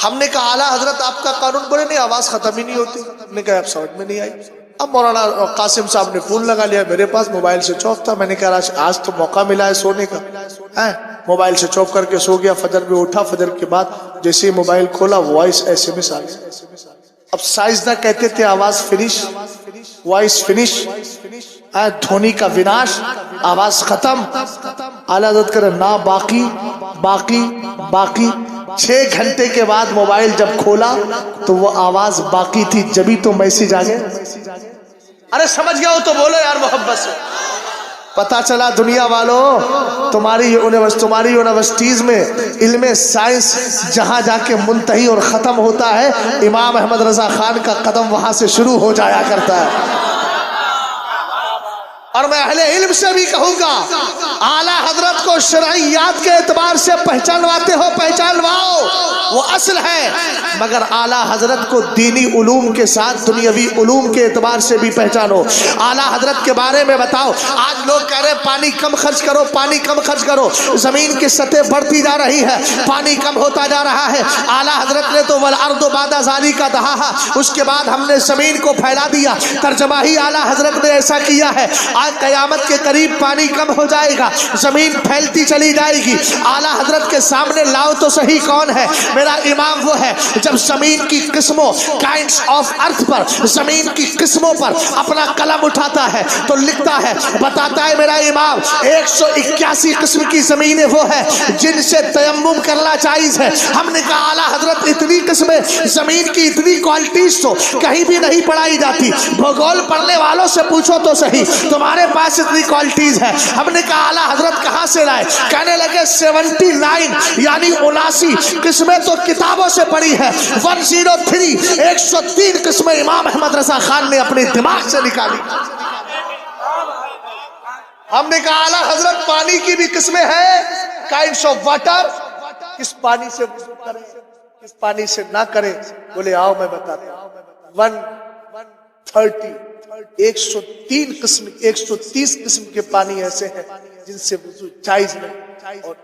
ہم نے کہا اعلیٰ حضرت آپ کا قانون، بولے نہیں آواز ختم ہی نہیں ہوتی۔ ہم نے کہا اب سمجھ میں نہیں آئی۔ اب مولانا قاسم صاحب نے فون لگا لیا، میرے پاس موبائل سوئچ آف تھا، میں نے کہا آج تو موقع ملا ہے سونے کا، موبائل سوئچ آف کر کے سو گیا۔ فجر میں اٹھا، فجر کے بعد جیسے ہی موبائل کھولا وائس SMS آ گئی۔ اب سائنسداں کہتے تھے آواز فنش، وائس فنش، دھونی کا وناش، آواز ختم۔ اعلیٰ حضرت کرے نا، باقی باقی باقی۔ 6 گھنٹے کے بعد موبائل جب کھولا تو وہ آواز باقی تھی، جبھی تو میسج آ گئے۔ ارے سمجھ گیا ہو تو بولو یار محبت سے۔ پتا چلا دنیا والوں تمہاری یونیورسٹیز میں علم سائنس جہاں جا کے منتہی اور ختم ہوتا ہے، امام احمد رضا خان کا قدم وہاں سے شروع ہو جایا کرتا ہے۔ اور میں اہل علم سے بھی کہوں گا اعلیٰ حضرت کو شرعیات کے اعتبار سے پہچانواتے ہو پہچانواؤ، وہ اصل ہے، مگر اعلیٰ حضرت کو دینی علوم کے ساتھ دنیاوی علوم کے اعتبار سے بھی پہچانو۔ اعلیٰ حضرت کے بارے میں بتاؤ۔ آج لوگ کہہ رہے پانی کم خرچ کرو، پانی کم خرچ کرو، زمین کی سطح بڑھتی جا رہی ہے، پانی کم ہوتا جا رہا ہے۔ اعلیٰ حضرت نے تو والارض بعد ذالک دہاہا، اس کے بعد ہم نے زمین کو پھیلا دیا، ترجمہ ہی اعلیٰ حضرت نے ایسا کیا ہے۔ آج قیامت کے قریب پانی کم ہو جائے گا، زمین پھیلتی چلی جائے گی۔ اعلیٰ حضرت کے سامنے لاؤ تو صحیح کون ہے؟ میرا امام وہ ہے جب زمین کی قسموں کائنڈز آف ارتھ پر، زمین کی قسموں پر اپنا قلم اٹھاتا ہے تو لکھتا ہے، بتاتا ہے میرا امام 181 قسم کی زمینیں وہ ہے جن سے تیمم کرنا جائز ہے۔ ہم نے کہا اعلیٰ حضرت اتنی قسمیں، زمین کی اتنی کوالٹیز تو کہیں بھی نہیں پڑھائی جاتی، بھگول پڑھنے والوں سے پوچھو تو صحیح، تمہارے پاس اتنی کوالٹیز ہے۔ ہم نے کہا اعلیٰ حضرت کہاں سے لائے؟ کہنے لگے 79 یعنی 79 قسمیں تو کتابوں سے پڑھی ہے، 103 قسمیں امام احمد رضا خان نے اپنے دماغ سے نکالی۔ ہم نے کہا اعلیٰ حضرت پانی کی بھی قسمیں ہیں، کائنڈز آف واٹر، کس پانی سے وضو کرے کس پانی سے نہ کرے؟ بولے آؤ میں بتاتا ہوں۔ 130 130 قسم کے پانی ایسے ہیں جن سے وضو جائز نہیں، اور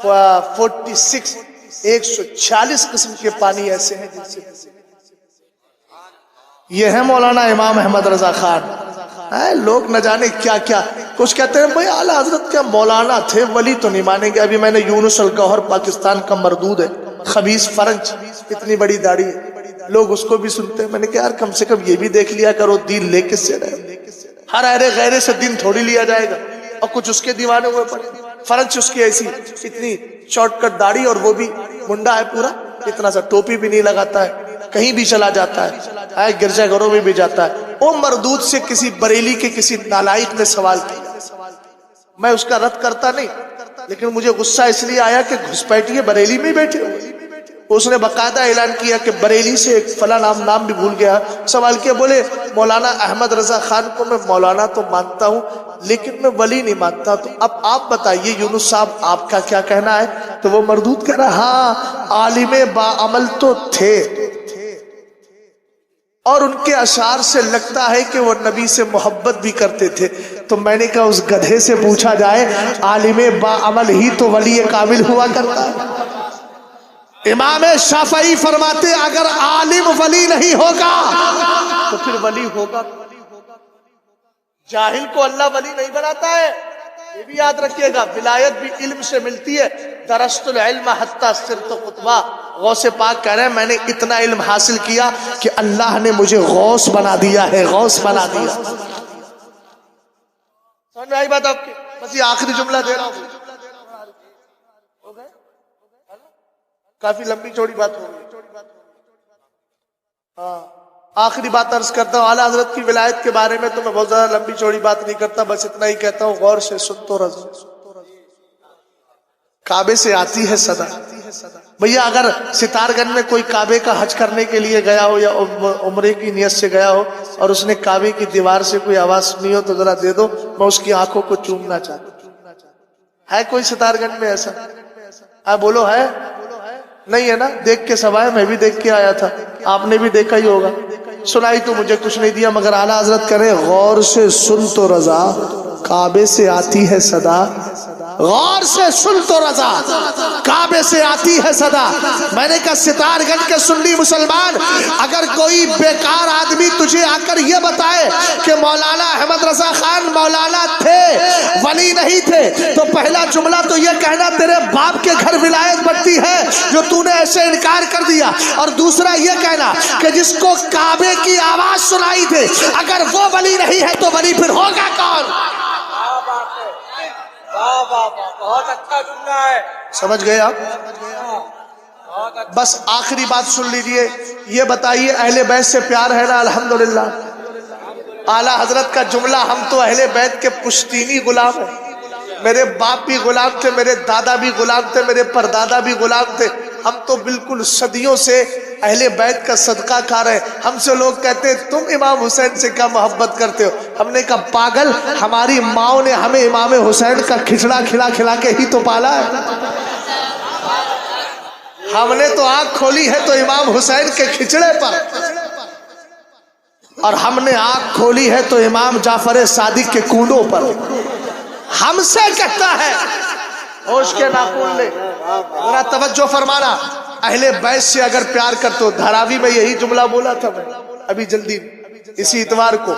146 قسم کے پانی ایسے ہیں جن سے وضو۔ یہ ہے مولانا امام احمد رضا خان۔ لوگ نہ جانے کیا کیا کچھ کہتے ہیں، بھائی اعلیٰ حضرت کیا مولانا تھے، ولی تو نہیں مانیں گے۔ ابھی میں نے یونس الگوہر پاکستان کا مردود ہے، خبیث فرنچ، اتنی بڑی داڑھی ہے، لوگ اس کو بھی سنتے ہیں۔ میں نے کہا یار کم سے کم یہ بھی دیکھ لیا کرو دین لے کس سے رہے، ہر ارے غیرے سے دین تھوڑی لیا جائے گا، اور کچھ اس کے دیوانے ہوئے پڑے۔ فرنچ اس کی ایسی اتنی شارٹ کٹ داڑھی، اور وہ بھی منڈا ہے پورا، اتنا سا ٹوپی بھی نہیں لگاتا ہے، کہیں بھی چلا جاتا ہے، گرجا گھروں میں بھی جاتا ہے۔ وہ مردود سے کسی بریلی کے کسی نالائق نے سوال کیا، میں اس کا رد کرتا نہیں، لیکن مجھے غصہ اس لیے آیا کہ گھسپیٹیے بریلی میں بیٹھے ہوئے۔ اس نے باقاعدہ اعلان کیا کہ بریلی سے ایک فلاں نام بھی بھول گیا، سوال کیا، بولے مولانا احمد رضا خان کو میں مولانا تو مانتا ہوں لیکن میں ولی نہیں مانتا، تو اب آپ بتائیے یونس صاحب آپ کا کیا کہنا ہے؟ تو وہ مردود کہہ رہا ہاں عالم باعمل تو تھے، اور ان کے اشعار سے لگتا ہے کہ وہ نبی سے محبت بھی کرتے تھے۔ تو میں نے کہا اس گدھے سے پوچھا جائے عالم باعمل ہی تو ولی کامل ہوا کرتا ہے۔ امام شافعی فرماتے اگر عالم ولی نہیں ہوگا تو پھر ولی ہوگا، جاہل کو اللہ ولی نہیں بناتا ہے۔ یہ بھی یاد رکھیے گا، ولایت بھی علم سے ملتی ہے۔ درست العلم حتی صرت قطبہ، غوث پاک کہہ رہے ہیں میں نے اتنا علم حاصل کیا کہ اللہ نے مجھے غوث بنا دیا ہے، غوث بنا دیا۔ سمجھ میں آئی بات آپ کی؟ بس یہ آخری جملہ دے رہا ہوں، کافی لمبی چوڑی بات ہو گئی۔ ہاں آخری بات عرض کرتا ہوں، اعلیٰ حضرت کی ولایت کے بارے میں تو میں بہت زیادہ لمبی چوڑی بات نہیں کرتا، بس اتنا ہی کہتا ہوں غور سے سن تو رضا۔ کعبے سے آتی ہے صدا، بھیا اگر ستار گنج میں کوئی کعبے کا حج کرنے کے لیے گیا ہو یا عمرے کی نیت سے گیا ہو اور اس نے کعبے کی دیوار سے کوئی آواز سنی ہو تو ذرا دے دو، میں اس کی آنکھوں کو چومنا چاہتا ہوں۔ ہے کوئی ستار گنج میں ایسا؟ ہاں بولو ہے؟ نہیں ہے نا؟ دیکھ کے سوائے میں بھی دیکھ کے آیا تھا، آپ نے بھی دیکھا ہی ہوگا، سنائی تو مجھے کچھ نہیں دیا، مگر اعلیٰ حضرت کرے غور سے سن تو رضا، کعبے سے آتی ہے صدا، غور سے سن تو رضا، کعبے سے آتی ہے صدا۔ میں نے کہا ستار گنج کے سنی مسلمان، اگر کوئی بیکار آدمی تجھے آ کر یہ بتائے کہ مولانا احمد رضا خان مولانا تھے ولی نہیں تھے، تو پہلا جملہ تو یہ کہنا تیرے باپ کے گھر ولایت بڑھتی ہے جو تو نے ایسے انکار کر دیا، اور دوسرا یہ کہنا کہ جس کو کعبے کی آواز سنائی تھے اگر وہ ولی نہیں ہے تو ولی پھر ہوگا کون؟ بہت اچھا جملہ ہے، سمجھ گئے آپ؟ بس آخری بات سن لیجئے، یہ بتائیے اہل بیت سے پیار ہے نا؟ الحمدللہ۔ اعلیٰ حضرت کا جملہ، ہم تو اہل بیت کے پشتینی غلام ہیں، میرے باپ بھی غلام تھے، میرے دادا بھی غلام تھے، میرے پردادا بھی غلام تھے، ہم تو بالکل صدیوں سے اہل بیت کا صدقہ کھا رہے ہیں۔ ہم سے لوگ کہتے ہیں تم امام حسین سے کیا محبت کرتے ہو؟ ہم نے کہا پاگل، ہماری ماؤں نے ہمیں امام حسین کا کھچڑا کھلا کھلا کے ہی تو پالا ہے، ہم نے تو آنکھ کھولی ہے تو امام حسین کے کھچڑے پر، اور ہم نے آنکھ کھولی ہے تو امام جعفر صادق کے کونڈوں پر۔ ہم سے کہتا ہے ہوش کے ناخن لے، ذرا توجہ فرمانا، اہل بیت سے اگر پیار کرتے ہو، دھراوی میں یہی جملہ بولا تھا میں ابھی جلدی اسی اتوار کو،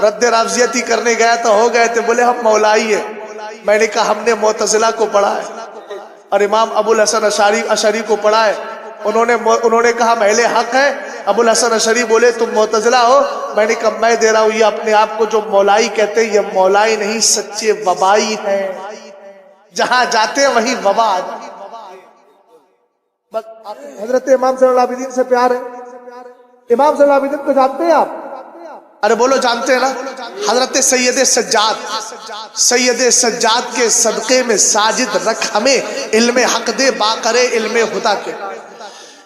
رد رافضیتی کرنے گیا تھا، ہو گئے تھے، بولے ہم مولائی ہیں، میں نے کہا ہم نے معتزلہ کو پڑھا ہے اور امام ابو الحسن اشعری کو پڑھا ہے، انہوں نے کہا ہم اہل حق ہیں، ابو الحسن اشعری بولے تم معتزلہ ہو، میں نے کہا میں دے رہا ہوں، یہ اپنے آپ کو جو مولائی کہتے ہیں یہ مولائی نہیں سچے وبائی ہیں، جہاں جاتے ہیں وہیں وبا آ جاتی ہے۔ بس حضرت امام صلی اللہ علیہ وسلم سے پیار ہے، امام صلی اللہ علیہ وسلم کو جانتے ہیں آپ؟ ارے بولو جانتے ہیں نا؟ حضرت سید سجاد کے صدقے میں ساجد رکھ ہمیں، علم حق دے باقرے علم خدا کے،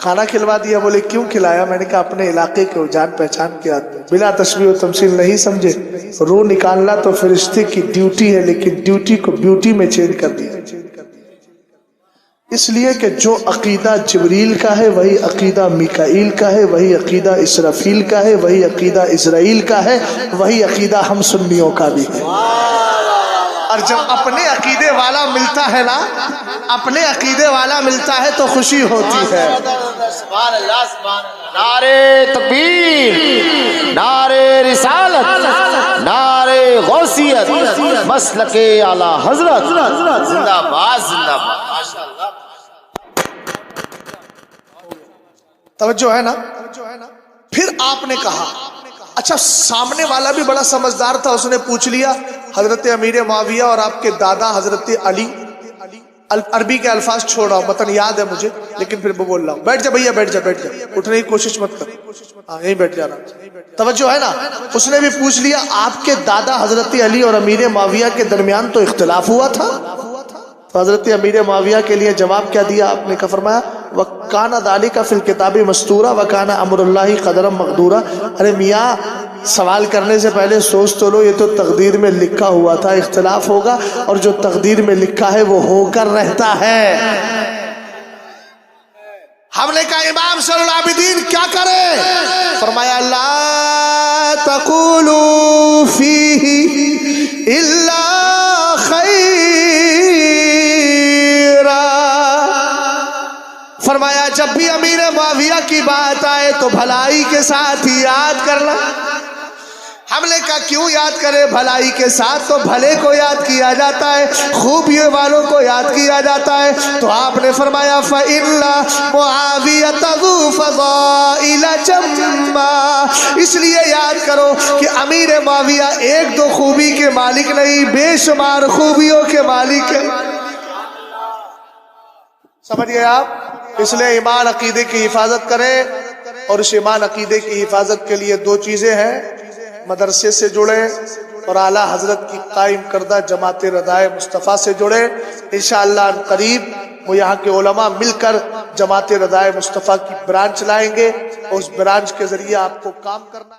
کھانا کھلوا دیا. بولے کیوں کھلایا؟ میں نے کہا اپنے علاقے کے جان پہچان کے آدمی بلا تشبیہ و تمثیل نہیں سمجھے. روح نکالنا تو فرشتے کی ڈیوٹی ہے، لیکن ڈیوٹی کو بیوٹی میں چینج کر دیا. اس لیے کہ جو عقیدہ جبریل کا ہے وہی عقیدہ میکائیل کا ہے، وہی عقیدہ اسرافیل کا ہے، وہی عقیدہ اسرائیل کا ہے، وہی عقیدہ ہم سنیوں کا بھی ہے. اور جب اپنے عقیدے والا ملتا ہے نا، اپنے عقیدے والا ملتا ہے تو خوشی ہوتی ہے. سبحان اللہ سبحان اللہ. نعرے تکبیر، نعرے رسالت، نعرے غوثیت، مسلک اعلی حضرت زندہ باد زندہ باد. ماشاءاللہ. توجہ ہے نا. پھر آپ نے کہا اچھا سامنے والا بھی بڑا سمجھدار تھا، اس نے پوچھ لیا حضرت امیر معاویہ اور آپ کے دادا حضرت علی، عربی کے الفاظ چھوڑا متن یاد ہے مجھے لیکن پھر بول رہا ہوں. بیٹھ جا بھیا، بیٹھ جا، بیٹھ جا، اٹھنے کی کوشش مت کر. ہاں یہیں بیٹھ جانا. توجہ ہے نا. اس نے بھی پوچھ لیا آپ کے دادا حضرت علی اور امیر معاویہ کے درمیان تو اختلاف ہوا تھا. تو حضرت امیر معاویہ کے لیے جواب کیا دیا آپ نے؟ کہا فرمایا وَكَانَ ذَلِكَ فِي الْكِتَابِ مَسْطُورًا وَكَانَ أَمْرُ اللَّهِ قَدَرًا مَقْدُورًا. ارے میاں سوال کرنے سے پہلے سوچ تو لو، یہ تو تقدیر میں لکھا ہوا تھا. اختلاف ہوگا اور جو تقدیر میں لکھا ہے وہ ہو کر رہتا ہے. ہم نے کہا امام صلی اللہ العابدین کیا کرے؟ فرمایا لا تقولوا فیہ الا خیرا. فرمایا جب بھی امیر معاویہ کی بات آئے تو بھلائی کے ساتھ ہی یاد کرنا. ہم نے کہا کیوں یاد کرے بھلائی کے ساتھ؟ تو بھلے کو یاد کیا جاتا ہے، خوبیوں والوں کو یاد کیا جاتا ہے. تو آپ نے فرمایا فَإِنَّ مُعَاوِيَةَ ذُو فَضَائِلَ جَمَّا. اس لیے یاد کرو کہ امیر معاویہ ایک دو خوبی کے مالک نہیں، بے شمار خوبیوں کے مالک ہے. سمجھ گئے آپ؟ اس لیے ایمان عقیدے کی حفاظت کریں، اور اس ایمان عقیدے کی حفاظت کے لیے دو چیزیں ہیں: مدرسے سے جڑیں اور اعلیٰ حضرت کی قائم کردہ جماعت رضائے مصطفیٰ سے جڑیں. انشاءاللہ ان قریب وہ یہاں کے علماء مل کر جماعت رضائے مصطفیٰ کی برانچ لائیں گے، اور اس برانچ کے ذریعے آپ کو کام کرنا